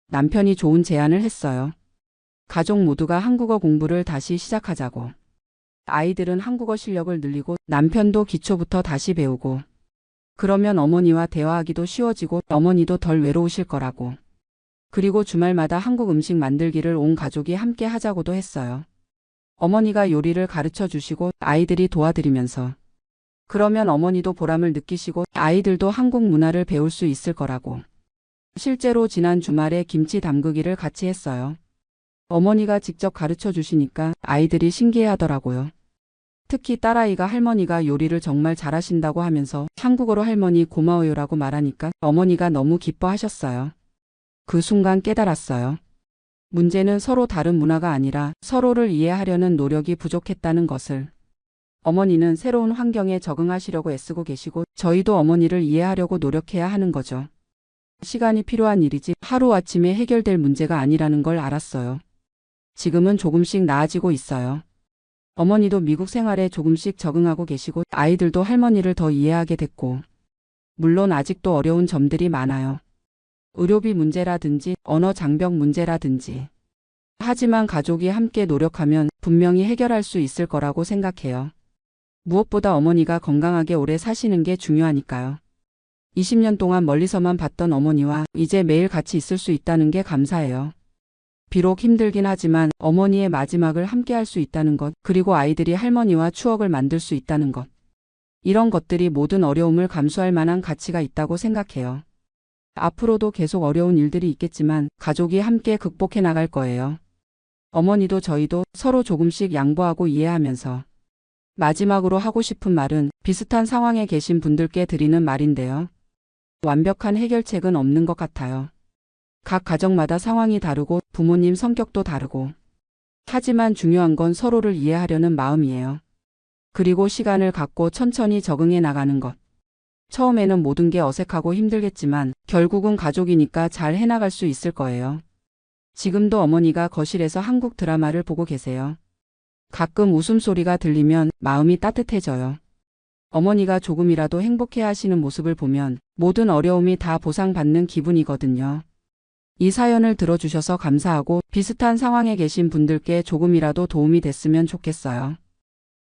남편이 좋은 제안을 했어요. 가족 모두가 한국어 공부를 다시 시작하자고. 아이들은 한국어 실력을 늘리고 남편도 기초부터 다시 배우고. 그러면 어머니와 대화하기도 쉬워지고 어머니도 덜 외로우실 거라고. 그리고 주말마다 한국 음식 만들기를 온 가족이 함께 하자고도 했어요. 어머니가 요리를 가르쳐 주시고 아이들이 도와드리면서. 그러면 어머니도 보람을 느끼시고 아이들도 한국 문화를 배울 수 있을 거라고. 실제로 지난 주말에 김치 담그기를 같이 했어요. 어머니가 직접 가르쳐 주시니까 아이들이 신기해 하더라고요. 특히 딸아이가 할머니가 요리를 정말 잘하신다고 하면서 한국어로 할머니 고마워요라고 말하니까 어머니가 너무 기뻐하셨어요. 그 순간 깨달았어요. 문제는 서로 다른 문화가 아니라 서로를 이해하려는 노력이 부족했다는 것을. 어머니는 새로운 환경에 적응하시려고 애쓰고 계시고 저희도 어머니를 이해하려고 노력해야 하는 거죠. 시간이 필요한 일이지 하루아침에 해결될 문제가 아니라는 걸 알았어요. 지금은 조금씩 나아지고 있어요. 어머니도 미국 생활에 조금씩 적응하고 계시고 아이들도 할머니를 더 이해하게 됐고. 물론 아직도 어려운 점들이 많아요. 의료비 문제라든지 언어 장벽 문제라든지. 하지만 가족이 함께 노력하면 분명히 해결할 수 있을 거라고 생각해요. 무엇보다 어머니가 건강하게 오래 사시는 게 중요하니까요. 20년 동안 멀리서만 봤던 어머니와 이제 매일 같이 있을 수 있다는 게 감사해요. 비록 힘들긴 하지만 어머니의 마지막을 함께 할 수 있다는 것, 그리고 아이들이 할머니와 추억을 만들 수 있다는 것. 이런 것들이 모든 어려움을 감수할 만한 가치가 있다고 생각해요. 앞으로도 계속 어려운 일들이 있겠지만 가족이 함께 극복해 나갈 거예요. 어머니도 저희도 서로 조금씩 양보하고 이해하면서. 마지막으로 하고 싶은 말은 비슷한 상황에 계신 분들께 드리는 말인데요. 완벽한 해결책은 없는 것 같아요. 각 가정마다 상황이 다르고 부모님 성격도 다르고. 하지만 중요한 건 서로를 이해하려는 마음이에요. 그리고 시간을 갖고 천천히 적응해 나가는 것. 처음에는 모든 게 어색하고 힘들겠지만 결국은 가족이니까 잘 해나갈 수 있을 거예요. 지금도 어머니가 거실에서 한국 드라마를 보고 계세요. 가끔 웃음소리가 들리면 마음이 따뜻해져요. 어머니가 조금이라도 행복해 하시는 모습을 보면 모든 어려움이 다 보상받는 기분이거든요. 이 사연을 들어주셔서 감사하고 비슷한 상황에 계신 분들께 조금이라도 도움이 됐으면 좋겠어요.